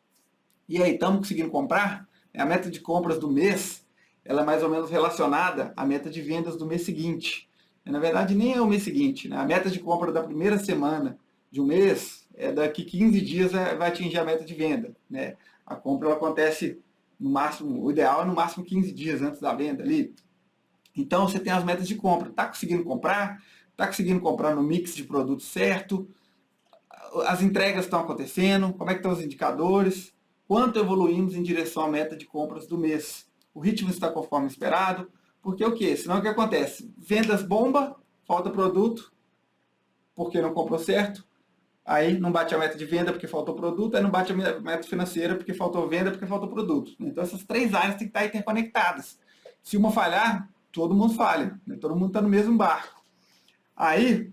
e aí, estamos conseguindo comprar? A meta de compras do mês, ela é mais ou menos relacionada à meta de vendas do mês seguinte. Na verdade, nem é o mês seguinte. A meta de compra da primeira semana de um mês, daqui 15 dias vai atingir a meta de venda. A compra ela acontece no máximo, o ideal é no máximo 15 dias antes da venda ali. Então, você tem as metas de compra. Está conseguindo comprar? Está conseguindo comprar no mix de produtos certo? As entregas estão acontecendo? Como é que estão os indicadores? Quanto evoluímos em direção à meta de compras do mês? O ritmo está conforme esperado? Porque o quê? Senão o que acontece? Vendas bomba, falta produto, porque não comprou certo. Aí não bate a meta de venda porque faltou produto, aí não bate a meta financeira porque faltou venda, porque faltou produto. Então essas três áreas têm que estar interconectadas. Se uma falhar, todo mundo falha, né? Todo mundo está no mesmo barco. Aí,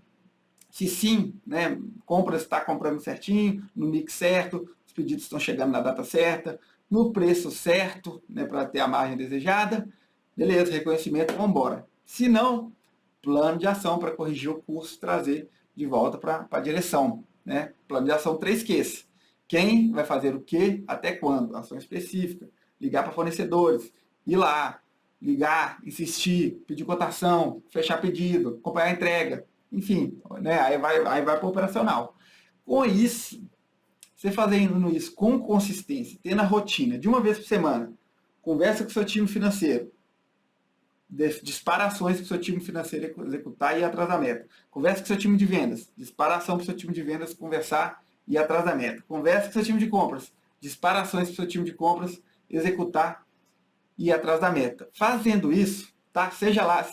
se sim, né, compras está comprando certinho, no mix certo, os pedidos estão chegando na data certa, no preço certo, né, para ter a margem desejada, beleza, reconhecimento, vamos embora. Se não, plano de ação para corrigir o curso, trazer de volta para a direção. Né? Plano de ação 3Qs. Quem vai fazer o que, até quando? Ação específica. Ligar para fornecedores, ir lá, ligar, insistir, pedir cotação, fechar pedido, acompanhar a entrega, enfim, né? aí vai para o operacional. Com isso, você fazendo isso com consistência, tendo a rotina de uma vez por semana, conversa com o seu time financeiro, dispara ações para o seu time financeiro executar e ir atrás da meta. Conversa com o seu time de vendas, dispara ação para o seu time de vendas conversar e ir atrás da meta. Conversa com o seu time de compras, dispara ações para o seu time de compras executar e ir atrás da meta. Fazendo isso, tá? Seja lá,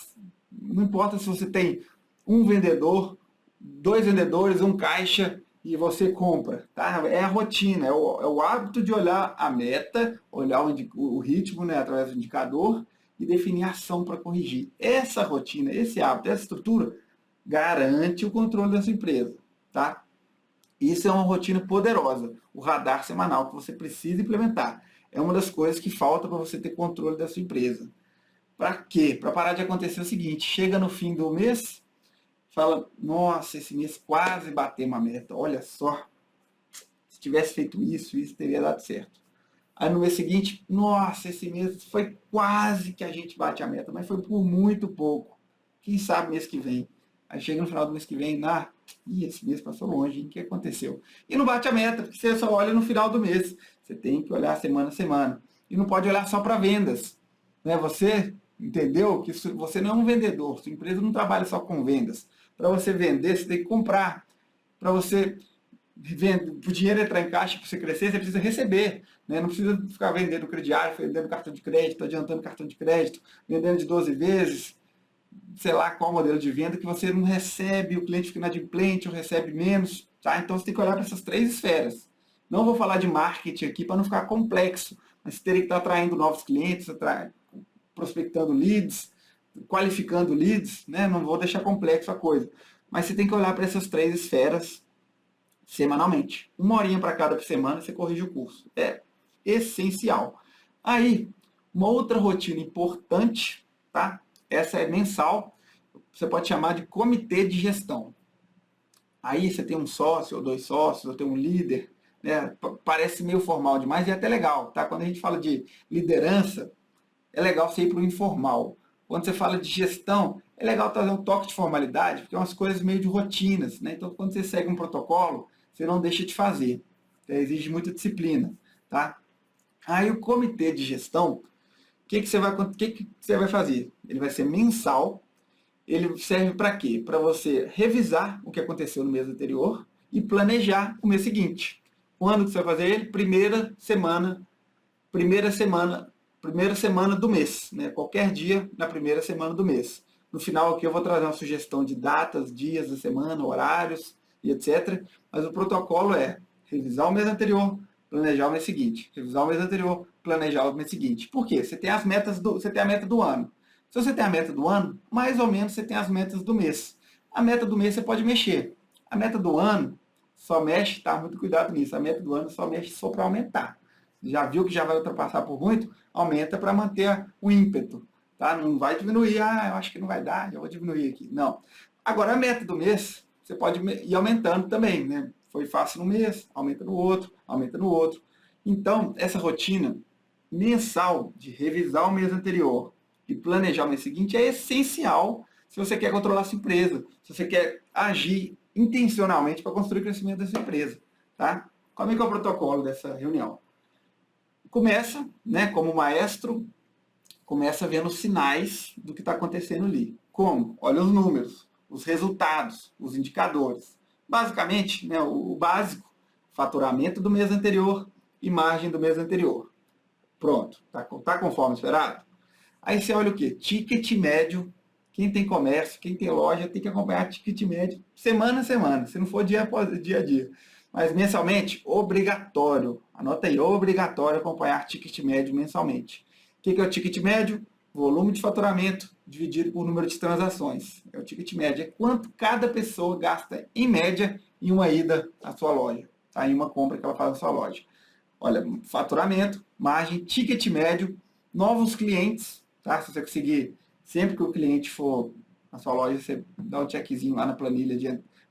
não importa se você tem um vendedor, dois vendedores, um caixa e você compra, tá? É a rotina, é o hábito de olhar a meta, olhar o ritmo, né, através do indicador e definir ação para corrigir. Essa rotina, esse hábito, essa estrutura garante o controle da sua empresa, tá? Isso é uma rotina poderosa, o radar semanal que você precisa implementar. É uma das coisas que falta para você ter controle da sua empresa. Para quê? Para parar de acontecer o seguinte, chega no fim do mês, fala, nossa, esse mês quase bateu uma meta, olha só, se tivesse feito isso teria dado certo. Aí no mês seguinte, nossa, esse mês foi quase que a gente bate a meta, mas foi por muito pouco. Quem sabe mês que vem? Aí chega no final do mês que vem, esse mês passou longe, hein? O que aconteceu? E não bate a meta, porque você só olha no final do mês. Você tem que olhar semana a semana. E não pode olhar só para vendas. Né? Você entendeu que você não é um vendedor, sua empresa não trabalha só com vendas. Para você vender, você tem que comprar. Para você o dinheiro entrar em caixa, para você crescer, você precisa receber. Né? Não precisa ficar vendendo crediário, vendendo cartão de crédito, adiantando cartão de crédito, vendendo de 12 vezes, sei lá qual modelo de venda, que você não recebe, o cliente fica inadimplente ou recebe menos. Tá? Então você tem que olhar para essas três esferas. Não vou falar de marketing aqui para não ficar complexo, mas você teria que estar atraindo novos clientes, prospectando leads, qualificando leads, né? Não vou deixar complexo a coisa. Mas você tem que olhar para essas três esferas semanalmente. Uma horinha para cada semana você corrige o curso. É essencial. Aí, uma outra rotina importante, tá? Essa é mensal. Você pode chamar de comitê de gestão. Aí você tem um sócio, ou dois sócios, ou tem um líder, né? Parece meio formal demais e é até legal, tá? Quando a gente fala de liderança, é legal você ir para o informal. Quando você fala de gestão, é legal trazer um toque de formalidade, porque é umas coisas meio de rotinas, né? Então, quando você segue um protocolo, você não deixa de fazer. Então, exige muita disciplina, tá? Aí o comitê de gestão, o que você vai fazer? Ele vai ser mensal. Ele serve para quê? Para você revisar o que aconteceu no mês anterior e planejar o mês seguinte. Quando que você vai fazer ele? Primeira semana do mês, né? Qualquer dia na primeira semana do mês. No final aqui eu vou trazer uma sugestão de datas, dias da semana, horários e etc. Mas o protocolo é revisar o mês anterior, planejar o mês seguinte. Revisar o mês anterior, planejar o mês seguinte. Por quê? Você tem a meta do ano. Se você tem a meta do ano, mais ou menos você tem as metas do mês. A meta do mês você pode mexer. A meta do ano só mexe, tá? Muito cuidado nisso. A meta do ano só mexe só para aumentar. Já viu que já vai ultrapassar por muito? Aumenta para manter o ímpeto. Tá? Não vai diminuir, eu acho que não vai dar, já vou diminuir aqui. Não. Agora, a meta do mês, você pode ir aumentando também. Né? Foi fácil no mês, aumenta no outro, aumenta no outro. Então, essa rotina mensal de revisar o mês anterior e planejar o mês seguinte é essencial se você quer controlar a sua empresa, se você quer agir intencionalmente para construir o crescimento da sua empresa. Tá? Como é que é o protocolo dessa reunião? Começa, né, como maestro, começa vendo os sinais do que está acontecendo ali. Como? Olha os números, os resultados, os indicadores. Basicamente, né, o básico, faturamento do mês anterior e margem do mês anterior. Pronto, tá conforme esperado? Aí você olha o quê? Ticket médio. Quem tem comércio, quem tem loja, tem que acompanhar ticket médio semana a semana, se não for dia a dia. Mas mensalmente, obrigatório. Anota aí, obrigatório acompanhar ticket médio mensalmente. O que é o ticket médio? Volume de faturamento dividido por número de transações. É o ticket médio. É quanto cada pessoa gasta, em média, em uma ida à sua loja. Tá? Em uma compra que ela faz na sua loja. Olha, faturamento, margem, ticket médio, novos clientes. Tá? Se você conseguir, sempre que o cliente for na sua loja, você dá um checkzinho lá na planilha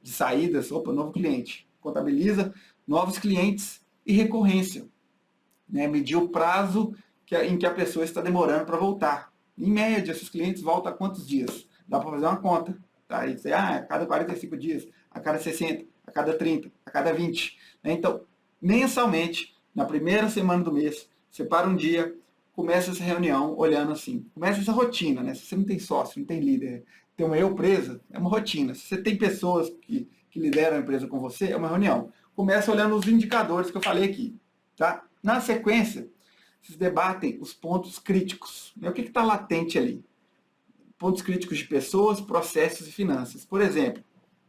de saídas. Opa, novo cliente. Contabiliza novos clientes e recorrência. Né? Medir o prazo em que a pessoa está demorando para voltar. Em média, esses clientes voltam a quantos dias? Dá para fazer uma conta. Tá? E dizer, a cada 45 dias, a cada 60, a cada 30, a cada 20. Né? Então, mensalmente, na primeira semana do mês, separa um dia, começa essa reunião olhando assim. Começa essa rotina, né? Se você não tem sócio, não tem líder, tem uma eu presa, é uma rotina. Se você tem pessoas que lideram a empresa com você, é uma reunião. Começa olhando os indicadores que eu falei aqui. Tá? Na sequência, vocês debatem os pontos críticos. O que está latente ali? Pontos críticos de pessoas, processos e finanças. Por exemplo,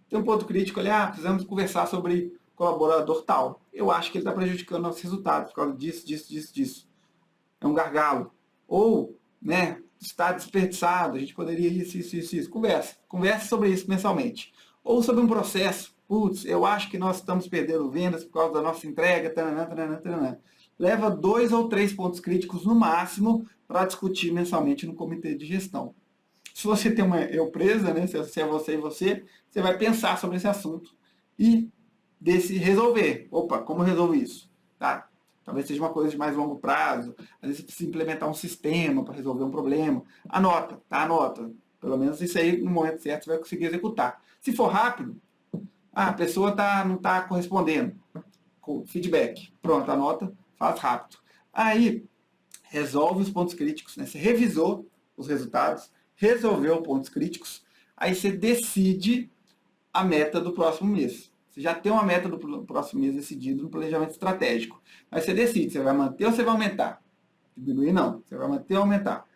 tem um ponto crítico ali, precisamos conversar sobre colaborador tal. Eu acho que ele está prejudicando nossos resultados por causa disso. É um gargalo. Ou, né, está desperdiçado, a gente poderia isso. Converse sobre isso mensalmente. Ou sobre um processo. Putz, eu acho que nós estamos perdendo vendas por causa da nossa entrega, taranã. Leva 2 ou 3 pontos críticos no máximo para discutir mensalmente no comitê de gestão. Se você tem uma eu presa, né, se é você e você vai pensar sobre esse assunto e resolver. Opa, como resolvo isso? Tá? Talvez seja uma coisa de mais longo prazo. Às vezes você precisa implementar um sistema para resolver um problema. Anota, tá? Anota. Pelo menos isso aí, no momento certo, você vai conseguir executar. Se for rápido, a pessoa não está correspondendo. Feedback. Pronto, anota, faz rápido. Aí, resolve os pontos críticos. Né? Você revisou os resultados, resolveu pontos críticos, aí você decide a meta do próximo mês. Você já tem uma meta do próximo mês decidida no planejamento estratégico. Mas você decide, você vai manter ou você vai aumentar? Diminuir não, você vai manter ou aumentar.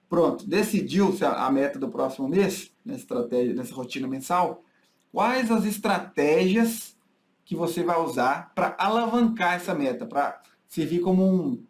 Pronto, decidiu a meta do próximo mês, nessa rotina mensal, quais as estratégias que você vai usar para alavancar essa meta, para servir como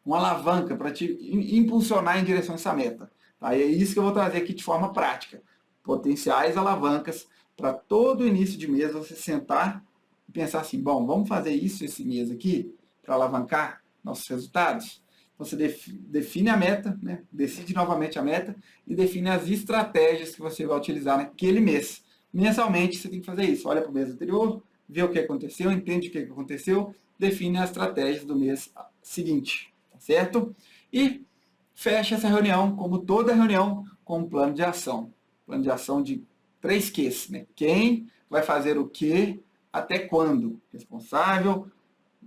uma alavanca, para te impulsionar em direção a essa meta. Tá? E é isso que eu vou trazer aqui de forma prática. Potenciais alavancas para todo início de mês você sentar e pensar assim, bom, vamos fazer isso esse mês aqui para alavancar nossos resultados? Você define a meta, né? Decide novamente a meta e define as estratégias que você vai utilizar naquele mês. Mensalmente você tem que fazer isso. Olha para o mês anterior, vê o que aconteceu, entende o que aconteceu, define as estratégias do mês seguinte, tá certo? E fecha essa reunião, como toda reunião, com um plano de ação. Plano de ação de 3 Qs, né? Quem vai fazer o que, até quando? Responsável,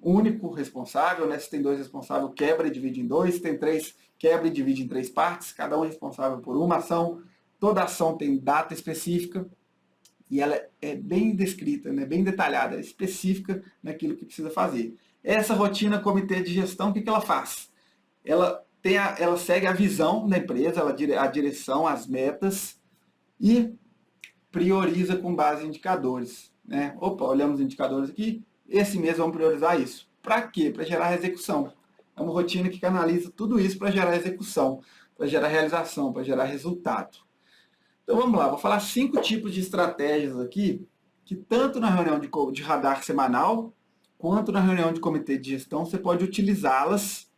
único responsável, né? Se tem 2 responsáveis, quebra e divide em 2. Se tem 3, quebra e divide em 3 partes. Cada um é responsável por uma ação. Toda ação tem data específica e ela é bem descrita, né? Bem detalhada, específica naquilo que precisa fazer. Essa rotina comitê de gestão, o que ela faz? Ela segue a visão da empresa, a direção, as metas e prioriza com base em indicadores. Né? Opa, olhamos os indicadores aqui, esse mês vamos priorizar isso. Para quê? Para gerar execução. É uma rotina que canaliza tudo isso para gerar execução, para gerar realização, para gerar resultado. Então vamos lá, vou falar 5 tipos de estratégias aqui, que tanto na reunião de radar semanal, quanto na reunião de comitê de gestão, você pode utilizá-las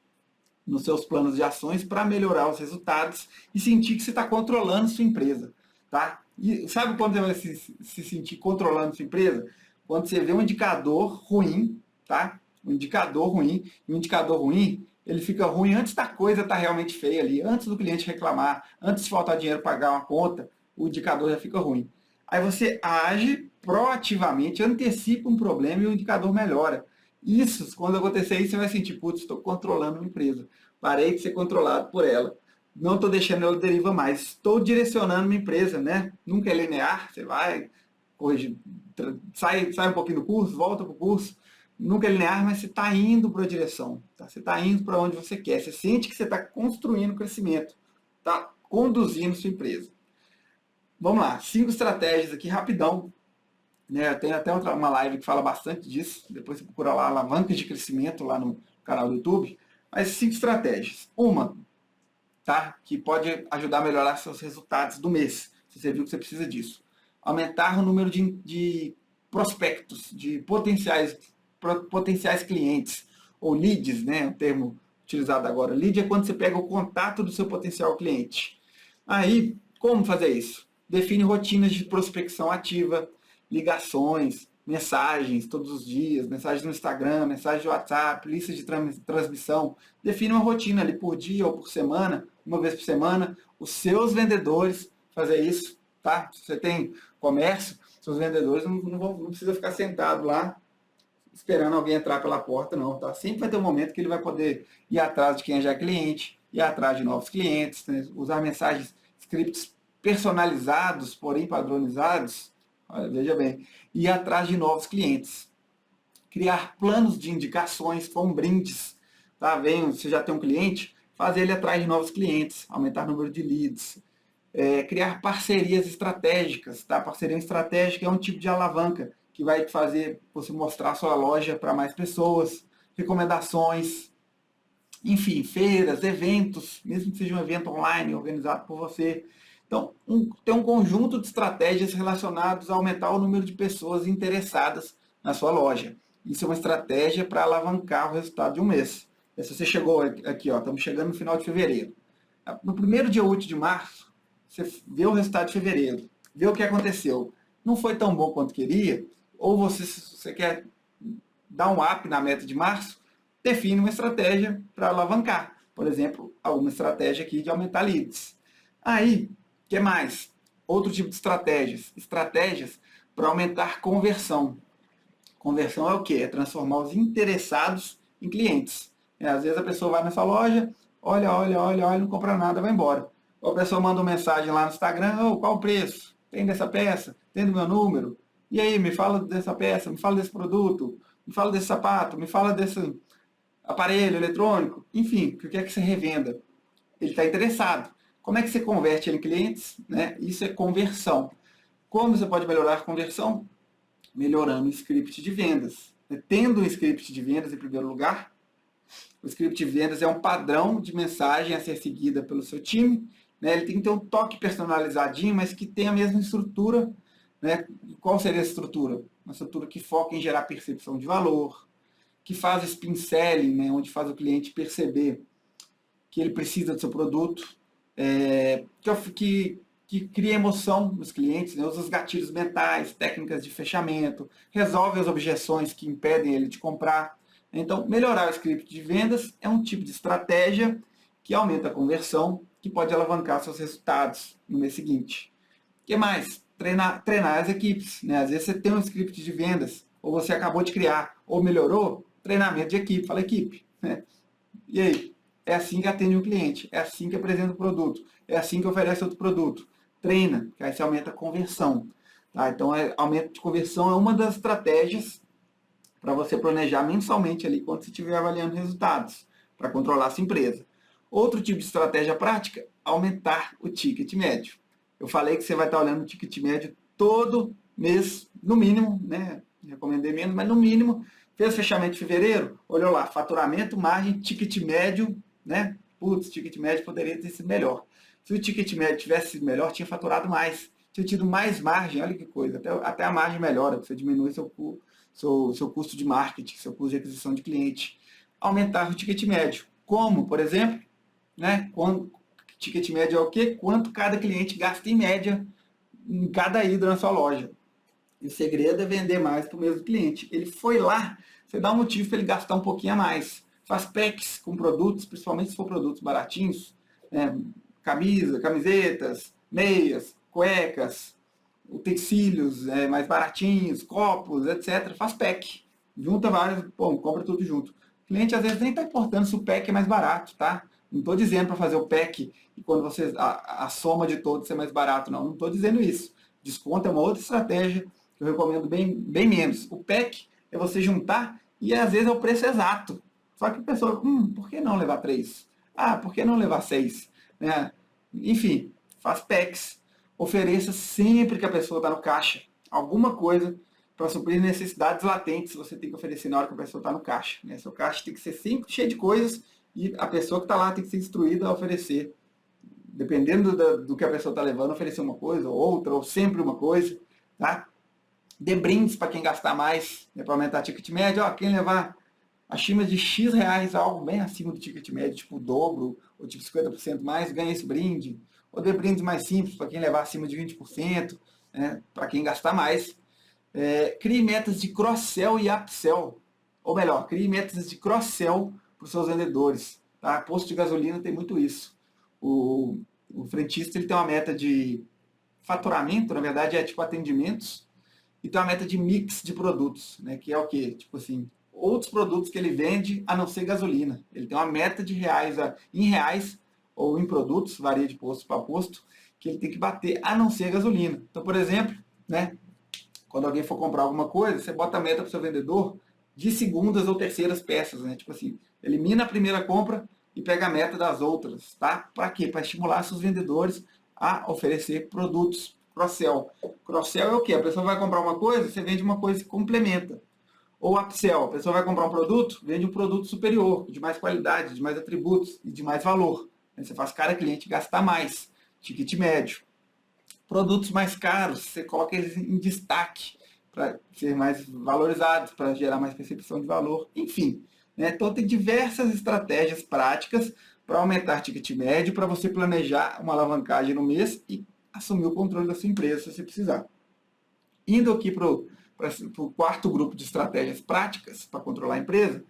nos seus planos de ações para melhorar os resultados e sentir que você está controlando sua empresa. Tá? E sabe quando você vai se sentir controlando sua empresa? Quando você vê um indicador ruim, tá? Um indicador ruim, e um indicador ruim, ele fica ruim antes da coisa estar realmente feia ali, antes do cliente reclamar, antes de faltar dinheiro para pagar uma conta, o indicador já fica ruim. Aí você age proativamente, antecipa um problema e o indicador melhora. Isso, quando acontecer isso, você vai sentir, putz, estou controlando uma empresa. Parei de ser controlado por ela. não estou deixando ela deriva mais, estou direcionando minha empresa, né? Nunca é linear, você vai, corrige, sai um pouquinho do curso, volta para o curso, nunca é linear, mas você está indo para a direção, tá? Você está indo para onde você quer, você sente que você está construindo crescimento, está conduzindo sua empresa. Vamos lá, 5 estratégias aqui, rapidão, né? Tem até uma live que fala bastante disso, depois você procura lá, alavancas de crescimento, lá no canal do YouTube, mas 5 estratégias. Uma, tá? Que pode ajudar a melhorar seus resultados do mês, se você viu que você precisa disso. Aumentar o número de prospectos, de potenciais clientes, ou leads, né? O termo utilizado agora. Lead é quando você pega o contato do seu potencial cliente. Aí, como fazer isso? Define rotinas de prospecção ativa, ligações, mensagens todos os dias, mensagens no Instagram, mensagens de WhatsApp, lista de transmissão. Define uma rotina ali por dia ou por semana, uma vez por semana. Os seus vendedores fazer isso, tá? Se você tem comércio, seus vendedores não precisa ficar sentado lá esperando alguém entrar pela porta, não, tá? Sempre vai ter um momento que ele vai poder ir atrás de quem já é cliente, ir atrás de novos clientes, né? Usar mensagens, scripts personalizados, porém padronizados. Olha, veja bem, ir atrás de novos clientes. Criar planos de indicações com brindes. Tá? Você já tem um cliente, fazer ele atrás de novos clientes, aumentar o número de leads. Criar parcerias estratégicas. Tá? Parceria estratégica é um tipo de alavanca que vai fazer você mostrar a sua loja para mais pessoas. Recomendações. Enfim, feiras, eventos, mesmo que seja um evento online organizado por você. Então, tem um conjunto de estratégias relacionadas a aumentar o número de pessoas interessadas na sua loja. Isso é uma estratégia para alavancar o resultado de um mês. Se você chegou aqui, ó, estamos chegando no final de fevereiro. No primeiro dia útil de março, você vê o resultado de fevereiro, vê o que aconteceu. Não foi tão bom quanto queria, ou você quer dar um up na meta de março, define uma estratégia para alavancar. Por exemplo, alguma estratégia aqui de aumentar leads. Aí, o que mais? Outro tipo de estratégias. Estratégias para aumentar conversão. Conversão é o quê? É transformar os interessados em clientes. Às vezes a pessoa vai na sua loja, olha, não compra nada, vai embora. Ou a pessoa manda uma mensagem lá no Instagram, qual o preço? Tem dessa peça? Tem do meu número? E aí, me fala dessa peça, me fala desse produto, me fala desse sapato, me fala desse aparelho eletrônico. Enfim, o que quer que você revenda? Ele está interessado. Como é que você converte ele em clientes? Né? Isso é conversão. Como você pode melhorar a conversão? Melhorando o script de vendas. Tendo um script de vendas em primeiro lugar, o script de vendas é um padrão de mensagem a ser seguida pelo seu time. Né? Ele tem que ter um toque personalizadinho, mas que tem a mesma estrutura. Né? Qual seria essa estrutura? Uma estrutura que foca em gerar percepção de valor, que faz spin selling, né? Onde faz o cliente perceber que ele precisa do seu produto, que cria emoção nos clientes, né? Usa os gatilhos mentais, técnicas de fechamento, resolve as objeções que impedem ele de comprar. Então, melhorar o script de vendas é um tipo de estratégia que aumenta a conversão, que pode alavancar seus resultados no mês seguinte. O que mais? Treinar as equipes. Né? Às vezes você tem um script de vendas, ou você acabou de criar, ou melhorou, treinamento de equipe. Fala, equipe, né? E aí? É assim que atende um cliente, é assim que apresenta o produto, é assim que oferece outro produto. Treina, que aí você aumenta a conversão. Tá? Então, aumento de conversão é uma das estratégias para você planejar mensalmente ali quando você estiver avaliando resultados, para controlar a sua empresa. Outro tipo de estratégia prática, aumentar o ticket médio. Eu falei que você vai estar olhando o ticket médio todo mês, no mínimo, né? Recomendei menos, mas no mínimo, fez fechamento de fevereiro, olhou lá, faturamento, margem, ticket médio, né? Putz, ticket médio poderia ter sido melhor. Se o ticket médio tivesse sido melhor, tinha faturado mais, tinha tido mais margem, olha que coisa, até a margem melhora, você diminui seu custo de marketing, seu custo de aquisição de cliente. Aumentar o ticket médio. Como, por exemplo, né? Ticket médio é o quê? Quanto cada cliente gasta em média em cada ida na sua loja. E o segredo é vender mais para o mesmo cliente. Ele foi lá, você dá um motivo para ele gastar um pouquinho a mais. Faz packs com produtos, principalmente se for produtos baratinhos, né? Camisetas, meias, cuecas, utensílios mais baratinhos, copos, etc. Faz pack. Junta vários, compra tudo junto. O cliente às vezes nem está importando se o pack é mais barato, tá? Não estou dizendo para fazer o pack e quando você a soma de todos ser mais barato, não. Não estou dizendo isso. Desconto é uma outra estratégia que eu recomendo bem menos. O pack é você juntar e às vezes é o preço exato. Só que a pessoa, por que não levar 3? Ah, por que não levar 6? Né? Enfim, faz packs. Ofereça sempre que a pessoa está no caixa alguma coisa para suprir necessidades latentes. Você tem que oferecer na hora que a pessoa está no caixa. Né? Seu caixa tem que ser sempre cheio de coisas e a pessoa que está lá tem que ser instruída a oferecer. Dependendo do que a pessoa está levando, oferecer uma coisa ou outra, ou sempre uma coisa. Tá? Dê brindes para quem gastar mais, né, para aumentar a ticket médio. Ó, quem levar acima de X reais, algo bem acima do ticket médio, tipo o dobro, ou tipo 50% mais, ganha esse brinde. Ou dê brindes mais simples para quem levar acima de 20%, né, para quem gastar mais. Crie metas de cross-sell e upsell. Ou melhor, crie metas de cross-sell para os seus vendedores. Tá? Posto de gasolina tem muito isso. O frentista ele tem uma meta de faturamento, na verdade é tipo atendimentos, e tem uma meta de mix de produtos, né, que é o quê? Tipo assim, outros produtos que ele vende a não ser gasolina. Ele tem uma meta de em reais ou em produtos, varia de posto para posto, que ele tem que bater a não ser gasolina. Então, por exemplo, né, quando alguém for comprar alguma coisa, você bota a meta para o seu vendedor de segundas ou terceiras peças, né? Tipo assim, elimina a primeira compra e pega a meta das outras, tá? Para quê? Para estimular seus vendedores a oferecer produtos cross-sell. Cross-sell é o quê? A pessoa vai comprar uma coisa, você vende uma coisa que complementa. Ou upsell, a pessoa vai comprar um produto, vende um produto superior, de mais qualidade, de mais atributos e de mais valor. Você faz cada cliente gastar mais, ticket médio. Produtos mais caros, você coloca eles em destaque para ser mais valorizados, para gerar mais percepção de valor, enfim. Né? Então tem diversas estratégias práticas para aumentar ticket médio, para você planejar uma alavancagem no mês e assumir o controle da sua empresa se você precisar. Indo aqui para o quarto grupo de estratégias práticas para controlar a empresa,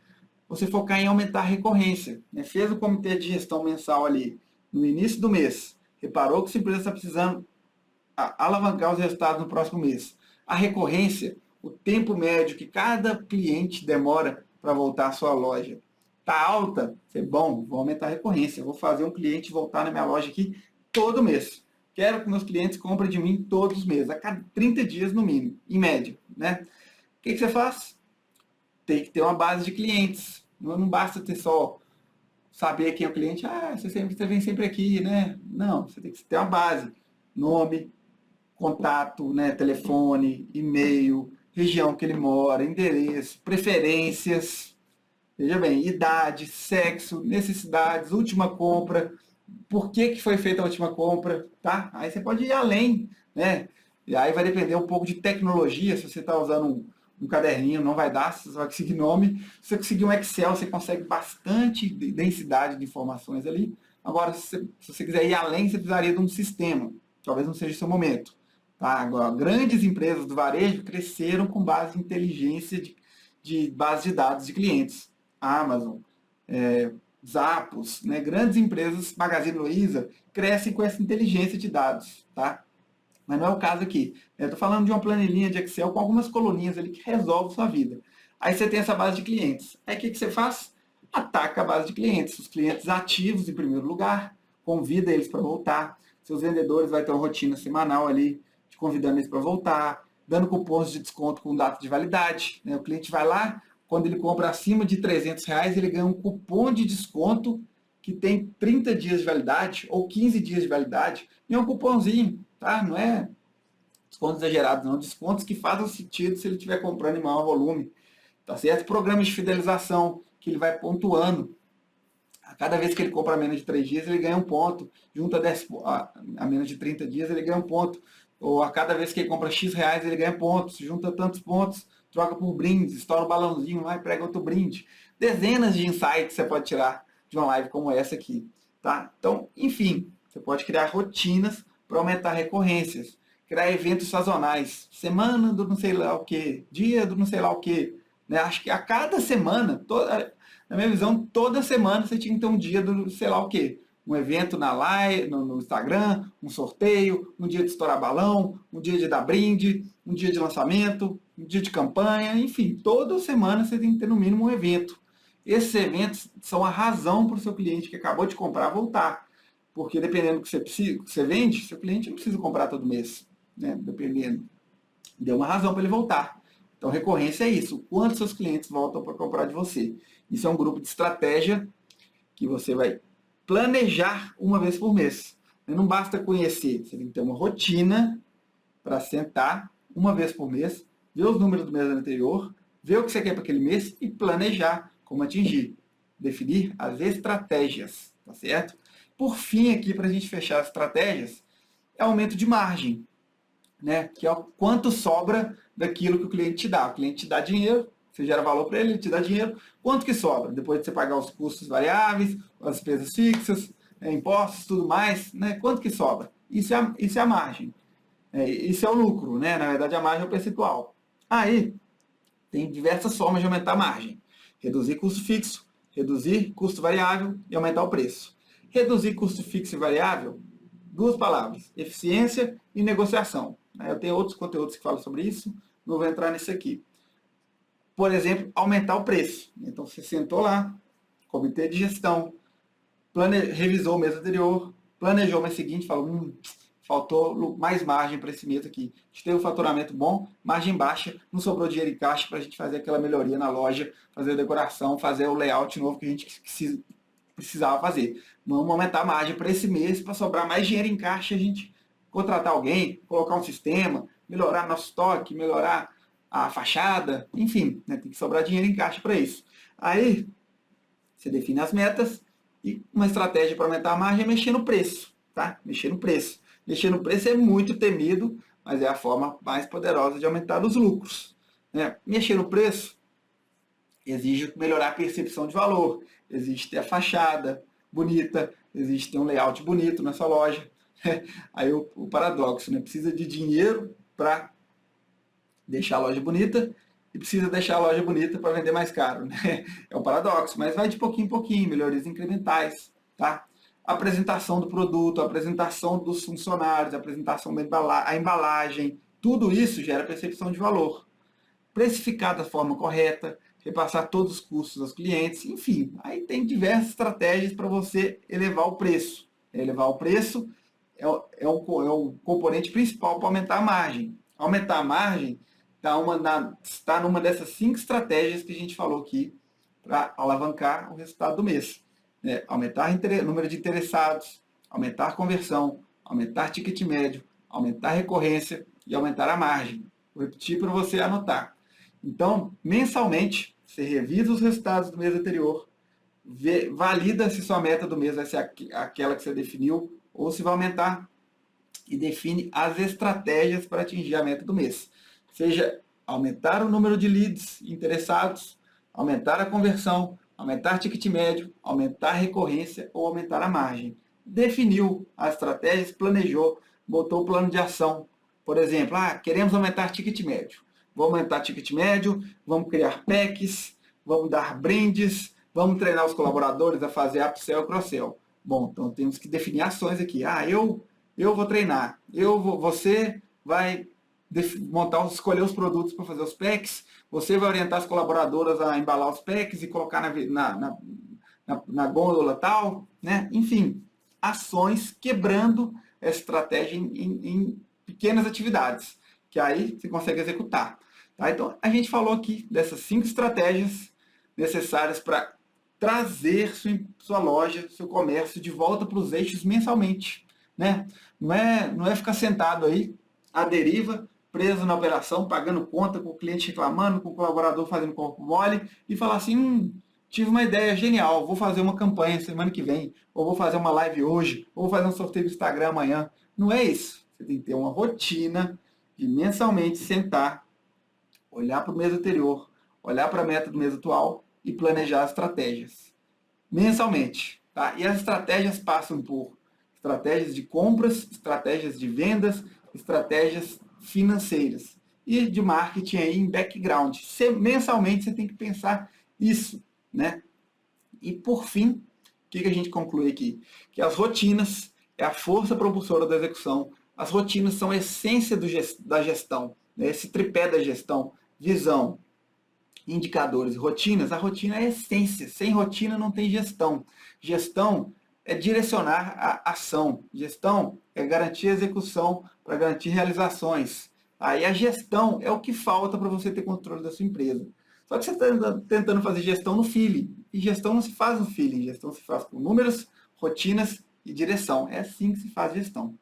você focar em aumentar a recorrência. Né? Fez o comitê de gestão mensal ali no início do mês, reparou que a empresa está precisando alavancar os resultados no próximo mês. A recorrência, o tempo médio que cada cliente demora para voltar à sua loja, está alta? Bom, vou aumentar a recorrência, vou fazer um cliente voltar na minha loja aqui todo mês. Quero que meus clientes comprem de mim todos os meses, a cada 30 dias no mínimo, em média. Né? O que você faz? Tem que ter uma base de clientes. Não basta ter só saber quem é o cliente. Você vem sempre aqui, né? Não, você tem que ter uma base. Nome, contato, né, telefone, e-mail, região que ele mora, endereço, preferências, veja bem, idade, sexo, necessidades, última compra, por que foi feita a última compra, tá? Aí você pode ir além, né? E aí vai depender um pouco de tecnologia, se você está usando um caderninho, não vai dar, você vai conseguir nome. Se você conseguir um Excel, você consegue bastante densidade de informações ali. Agora, se você quiser ir além, você precisaria de um sistema. Talvez não seja o seu momento. Tá? Agora, grandes empresas do varejo cresceram com base em inteligência de base de dados de clientes. Amazon, Zappos, né? Grandes empresas, Magazine Luiza, crescem com essa inteligência de dados. Tá? Mas não é o caso aqui. Eu estou falando de uma planilhinha de Excel com algumas coluninhas ali que resolve sua vida. Aí você tem essa base de clientes. Aí o que você faz? Ataca a base de clientes. Os clientes ativos em primeiro lugar, convida eles para voltar. Seus vendedores vão ter uma rotina semanal ali, te convidando eles para voltar, dando cupons de desconto com data de validade. Né? O cliente vai lá, quando ele compra acima de R$300, ele ganha um cupom de desconto que tem 30 dias de validade ou 15 dias de validade. E é um cupomzinho. Tá? Não é descontos exagerados, não. Descontos que fazem sentido se ele estiver comprando em maior volume. Tá certo? Programas de fidelização que ele vai pontuando. A cada vez que ele compra a menos de 3 dias, ele ganha um ponto. Junta 10, a menos de 30 dias, ele ganha um ponto. Ou a cada vez que ele compra X reais, ele ganha pontos. Junta tantos pontos, troca por brindes, estoura um balãozinho lá e prega outro brinde. Dezenas de insights você pode tirar de uma live como essa aqui. Tá? Então, enfim, você pode criar rotinas para aumentar recorrências, criar eventos sazonais, semana do não sei lá o que, dia do não sei lá o que. Né? Acho que a cada semana, na minha visão, toda semana você tinha que ter um dia do sei lá o que. Um evento na live, no Instagram, um sorteio, um dia de estourar balão, um dia de dar brinde, um dia de lançamento, um dia de campanha, enfim, toda semana você tem que ter no mínimo um evento. esses eventos são a razão para o seu cliente que acabou de comprar voltar. Porque dependendo do que você vende, seu cliente não precisa comprar todo mês, né? Dependendo. Deu uma razão para ele voltar. Então, recorrência é isso. Quantos seus clientes voltam para comprar de você? Isso é um grupo de estratégia que você vai planejar uma vez por mês. Não basta conhecer, você tem que ter uma rotina para sentar uma vez por mês, ver os números do mês anterior, ver o que você quer para aquele mês e planejar como atingir. Definir as estratégias, tá certo? Por fim, aqui, para a gente fechar as estratégias, é aumento de margem, né? Que é o quanto sobra daquilo que o cliente te dá. O cliente te dá dinheiro, você gera valor para ele, ele te dá dinheiro. Quanto que sobra? Depois de você pagar os custos variáveis, as despesas fixas, impostos, tudo mais, né? Quanto que sobra? Isso é a margem. Isso é o lucro, né? Na verdade, a margem é o percentual. Aí, tem diversas formas de aumentar a margem. Reduzir custo fixo, reduzir custo variável e aumentar o preço. Reduzir custo fixo e variável, duas palavras, eficiência e negociação. Eu tenho outros conteúdos que falam sobre isso, não vou entrar nisso aqui. Por exemplo, aumentar o preço. Então, você sentou lá, comitê de gestão, revisou o mês anterior, planejou o mês seguinte, falou, faltou mais margem para esse mês aqui. A gente teve um faturamento bom, margem baixa, não sobrou dinheiro em caixa para a gente fazer aquela melhoria na loja, fazer a decoração, fazer o layout novo que a gente precisava fazer. Vamos aumentar a margem para esse mês, para sobrar mais dinheiro em caixa, a gente contratar alguém, colocar um sistema, melhorar nosso estoque, melhorar a fachada, enfim, né, tem que sobrar dinheiro em caixa para isso. Aí, você define as metas e uma estratégia para aumentar a margem é mexer no preço, tá? Mexer no preço. Mexer no preço é muito temido, mas é a forma mais poderosa de aumentar os lucros, né? Mexer no preço exige melhorar a percepção de valor, exige ter a fachada bonita, exige ter um layout bonito na sua loja. Aí o paradoxo, né? Precisa de dinheiro para deixar a loja bonita e precisa deixar a loja bonita para vender mais caro, né? É um paradoxo, mas vai de pouquinho em pouquinho, melhorias incrementais, tá? A apresentação do produto, a apresentação dos funcionários, a apresentação da embalagem, tudo isso gera percepção de valor. Precificar da forma correta, repassar todos os custos aos clientes, enfim, aí tem diversas estratégias para você elevar o preço. Elevar o preço é o componente principal para aumentar a margem. Aumentar a margem está numa dessas 5 estratégias que a gente falou aqui para alavancar o resultado do mês. Aumentar o número de interessados, aumentar a conversão, aumentar ticket médio, aumentar a recorrência e aumentar a margem. Vou repetir para você anotar. Então, mensalmente, você revisa os resultados do mês anterior, valida se sua meta do mês vai ser aquela que você definiu ou se vai aumentar e define as estratégias para atingir a meta do mês. Seja aumentar o número de leads interessados, aumentar a conversão, aumentar ticket médio, aumentar a recorrência ou aumentar a margem. Definiu as estratégias, planejou, botou o plano de ação. Por exemplo, queremos aumentar ticket médio. Vamos aumentar ticket médio, vamos criar packs, vamos dar brindes, vamos treinar os colaboradores a fazer upsell e cross-sell. Bom, então temos que definir ações aqui. Eu vou treinar, você vai escolher os produtos para fazer os packs, você vai orientar as colaboradoras a embalar os packs e colocar na gôndola tal, né? Enfim, ações quebrando essa estratégia em pequenas atividades, que aí você consegue executar. Tá? Então, a gente falou aqui dessas 5 estratégias necessárias para trazer sua loja, seu comércio de volta para os eixos mensalmente. Né? Não é ficar sentado aí, à deriva, preso na operação, pagando conta, com o cliente reclamando, com o colaborador fazendo corpo mole, e falar assim, tive uma ideia genial, vou fazer uma campanha semana que vem, ou vou fazer uma live hoje, ou vou fazer um sorteio do Instagram amanhã. Não é isso. Você tem que ter uma rotina de mensalmente sentar, olhar para o mês anterior, olhar para a meta do mês atual e planejar as estratégias. Mensalmente. Tá? E as estratégias passam por estratégias de compras, estratégias de vendas, estratégias financeiras e de marketing aí em background. Mensalmente você tem que pensar isso, né? E por fim, o que a gente conclui aqui? Que as rotinas é a força propulsora da execução. As rotinas são a essência da gestão, né? Esse tripé da gestão: visão, indicadores e rotinas, a rotina é a essência. Sem rotina não tem gestão. Gestão é direcionar a ação. Gestão é garantir a execução para garantir realizações. Aí a gestão é o que falta para você ter controle da sua empresa. Só que você está tentando fazer gestão no feeling. E gestão não se faz no feeling. Gestão se faz com números, rotinas e direção. É assim que se faz gestão.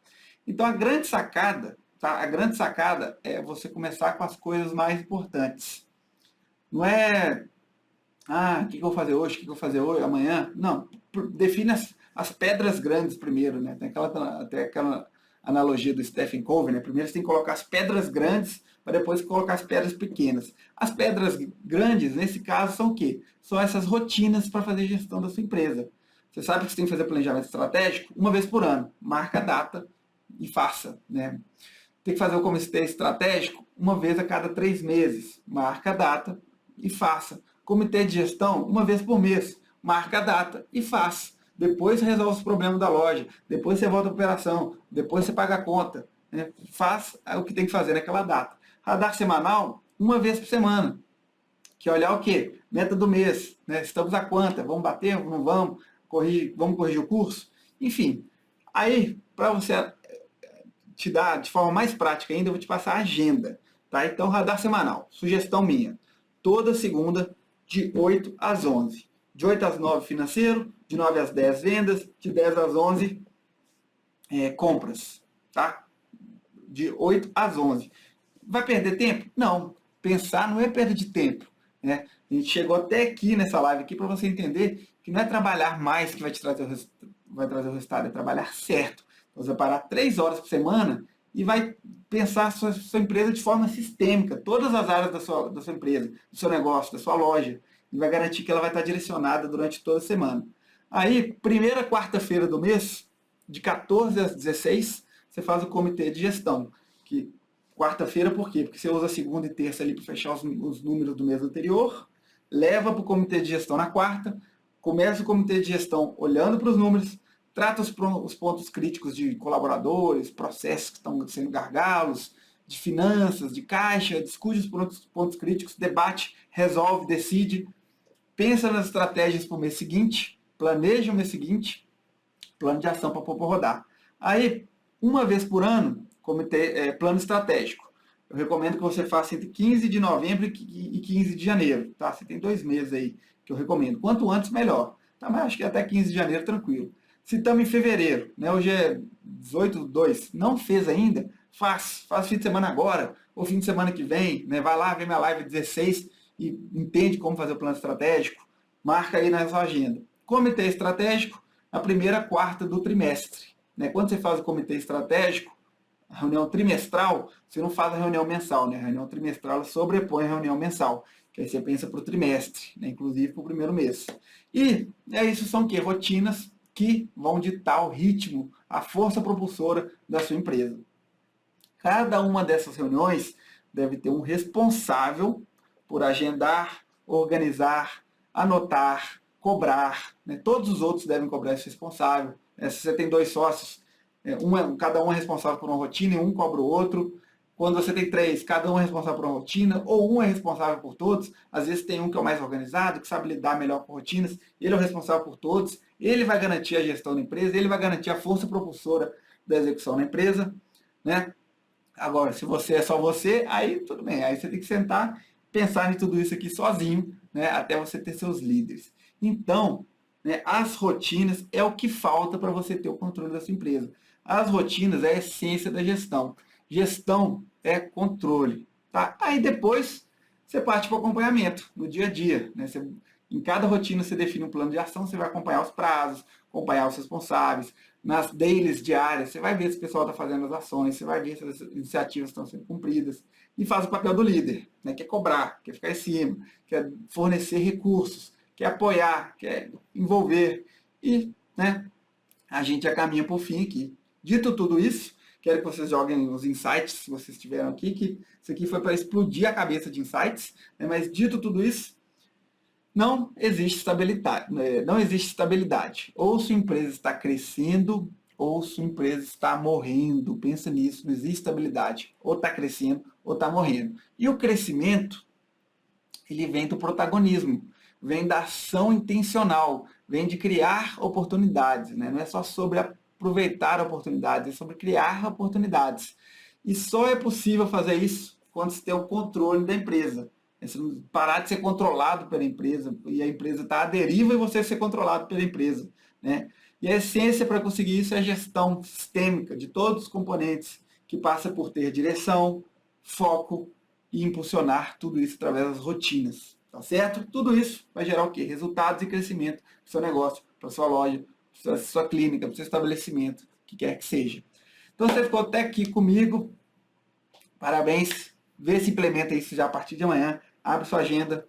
Então a grande sacada, tá? A grande sacada é você começar com as coisas mais importantes. Não é, o que eu vou fazer hoje, o que eu vou fazer hoje, amanhã. Não, define as pedras grandes primeiro, né? Tem até aquela analogia do Stephen Covey, né? Primeiro você tem que colocar as pedras grandes para depois colocar as pedras pequenas. As pedras grandes, nesse caso, são o quê? São essas rotinas para fazer gestão da sua empresa. Você sabe que você tem que fazer planejamento estratégico uma vez por ano. Marca a data e faça, né? Tem que fazer o comitê estratégico uma vez a cada 3 meses. Marca a data e faça. Comitê de gestão, uma vez por mês. Marca a data e faça. Depois você resolve os problemas da loja. Depois você volta à operação. Depois você paga a conta. Né? Faz o que tem que fazer naquela data. Radar semanal, uma vez por semana. Que é olhar o quê? Meta do mês. Né? Estamos a quanta? Vamos bater? Não vamos? Vamos corrigir o curso? Enfim. Aí, para você te dar de forma mais prática ainda, eu vou te passar a agenda. Tá? Então, radar semanal. Sugestão minha. Toda segunda, de 8 às 11. De 8 às 9, financeiro. De 9 às 10, vendas. De 10 às 11, compras. Tá? De 8 às 11. Vai perder tempo? Não. Pensar não é perda de tempo. Né? A gente chegou até aqui nessa live aqui para você entender que não é trabalhar mais que vai te trazer o resultado, é trabalhar certo. Você vai parar 3 horas por semana e vai pensar a sua empresa de forma sistêmica, todas as áreas da sua empresa, do seu negócio, da sua loja, e vai garantir que ela vai estar direcionada durante toda a semana. Aí, primeira quarta-feira do mês, de 14 às 16, você faz o comitê de gestão. Que quarta-feira por quê? Porque você usa segunda e terça ali para fechar os números do mês anterior, leva para o comitê de gestão na quarta, começa o comitê de gestão olhando para os números, trata os pontos críticos de colaboradores, processos que estão sendo gargalos, de finanças, de caixa, discute os pontos críticos, debate, resolve, decide, pensa nas estratégias para o mês seguinte, planeja o mês seguinte, plano de ação para pôr para rodar. Aí, uma vez por ano, plano estratégico. Eu recomendo que você faça entre 15 de novembro e 15 de janeiro. Tá? Você tem 2 meses aí que eu recomendo. Quanto antes, melhor. Tá? Mas acho que até 15 de janeiro, tranquilo. Se estamos em fevereiro, né? Hoje é 18/2, não fez ainda, faz fim de semana agora, ou fim de semana que vem, né? Vai lá, vê minha live 16 e entende como fazer o plano estratégico, marca aí na sua agenda. Comitê estratégico, na primeira quarta do trimestre. Né? Quando você faz o comitê estratégico, a reunião trimestral, você não faz a reunião mensal, né? A reunião trimestral sobrepõe a reunião mensal, que aí você pensa para o trimestre, né? Inclusive para o primeiro mês. E isso são o quê? Rotinas que vão ditar o ritmo, a força propulsora da sua empresa. Cada uma dessas reuniões deve ter um responsável por agendar, organizar, anotar, cobrar. Né? Todos os outros devem cobrar esse responsável. Se você tem 2 sócios, cada um é responsável por uma rotina e um cobra o outro. Quando você tem 3, cada um é responsável por uma rotina, ou um é responsável por todos. Às vezes tem um que é o mais organizado, que sabe lidar melhor com rotinas, ele é o responsável por todos, ele vai garantir a gestão da empresa, ele vai garantir a força propulsora da execução da empresa. Né? Agora, se você é só você, aí tudo bem, aí você tem que sentar, pensar em tudo isso aqui sozinho, né, até você ter seus líderes. Então, né, as rotinas é o que falta para você ter o controle da sua empresa. As rotinas é a essência da gestão. Gestão é controle. Tá? Aí depois você parte para o acompanhamento no dia a dia. Né? Em cada rotina você define um plano de ação, você vai acompanhar os prazos, acompanhar os responsáveis. Nas dailies diárias, você vai ver se o pessoal está fazendo as ações, você vai ver se as iniciativas estão sendo cumpridas. E faz o papel do líder, né? Quer cobrar, quer ficar em cima, quer fornecer recursos, quer apoiar, quer envolver. E né, a gente já caminha para o fim aqui. Dito tudo isso, quero que vocês joguem os insights que vocês tiveram aqui, que isso aqui foi para explodir a cabeça de insights, né? Mas dito tudo isso, não existe estabilidade, não existe estabilidade. Ou sua empresa está crescendo, ou sua empresa está morrendo. Pensa nisso, não existe estabilidade. Ou está crescendo, ou está morrendo. E o crescimento ele vem do protagonismo, vem da ação intencional, vem de criar oportunidades, né? Não é só sobre aproveitar oportunidades, é sobre criar oportunidades. E só é possível fazer isso quando você tem o controle da empresa. Você não parar de ser controlado pela empresa e a empresa está à deriva e você ser controlado pela empresa, né? E a essência para conseguir isso é a gestão sistêmica de todos os componentes, que passa por ter direção, foco e impulsionar tudo isso através das rotinas, tá certo? Tudo isso vai gerar o quê? Resultados e crescimento para o seu negócio, para a sua loja, para a sua clínica, para o seu estabelecimento, o que quer que seja. Então você ficou até aqui comigo, parabéns, vê se implementa isso já a partir de amanhã, abre sua agenda,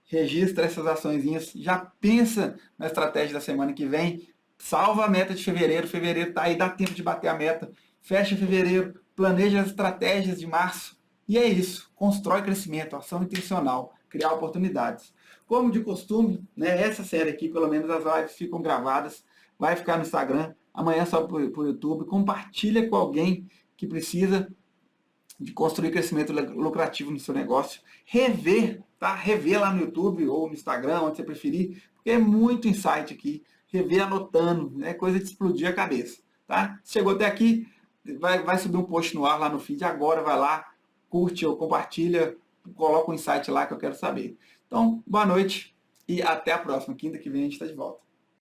registra essas açõezinhas, já pensa na estratégia da semana que vem, salva a meta de fevereiro, fevereiro está aí, dá tempo de bater a meta, fecha fevereiro, planeja as estratégias de março, e é isso, constrói crescimento, ação intencional, criar oportunidades. Como de costume, né, essa série aqui, pelo menos as lives ficam gravadas, vai ficar no Instagram, amanhã só para o YouTube, compartilha com alguém que precisa de construir crescimento lucrativo no seu negócio, rever, tá? Rever lá no YouTube ou no Instagram, onde você preferir, porque é muito insight aqui, rever anotando, é coisa de explodir a cabeça, tá? Chegou até aqui, vai subir um post no ar lá no feed, agora vai lá, curte ou compartilha, coloca um insight lá que eu quero saber. Então, boa noite e até a próxima, quinta que vem a gente está de volta.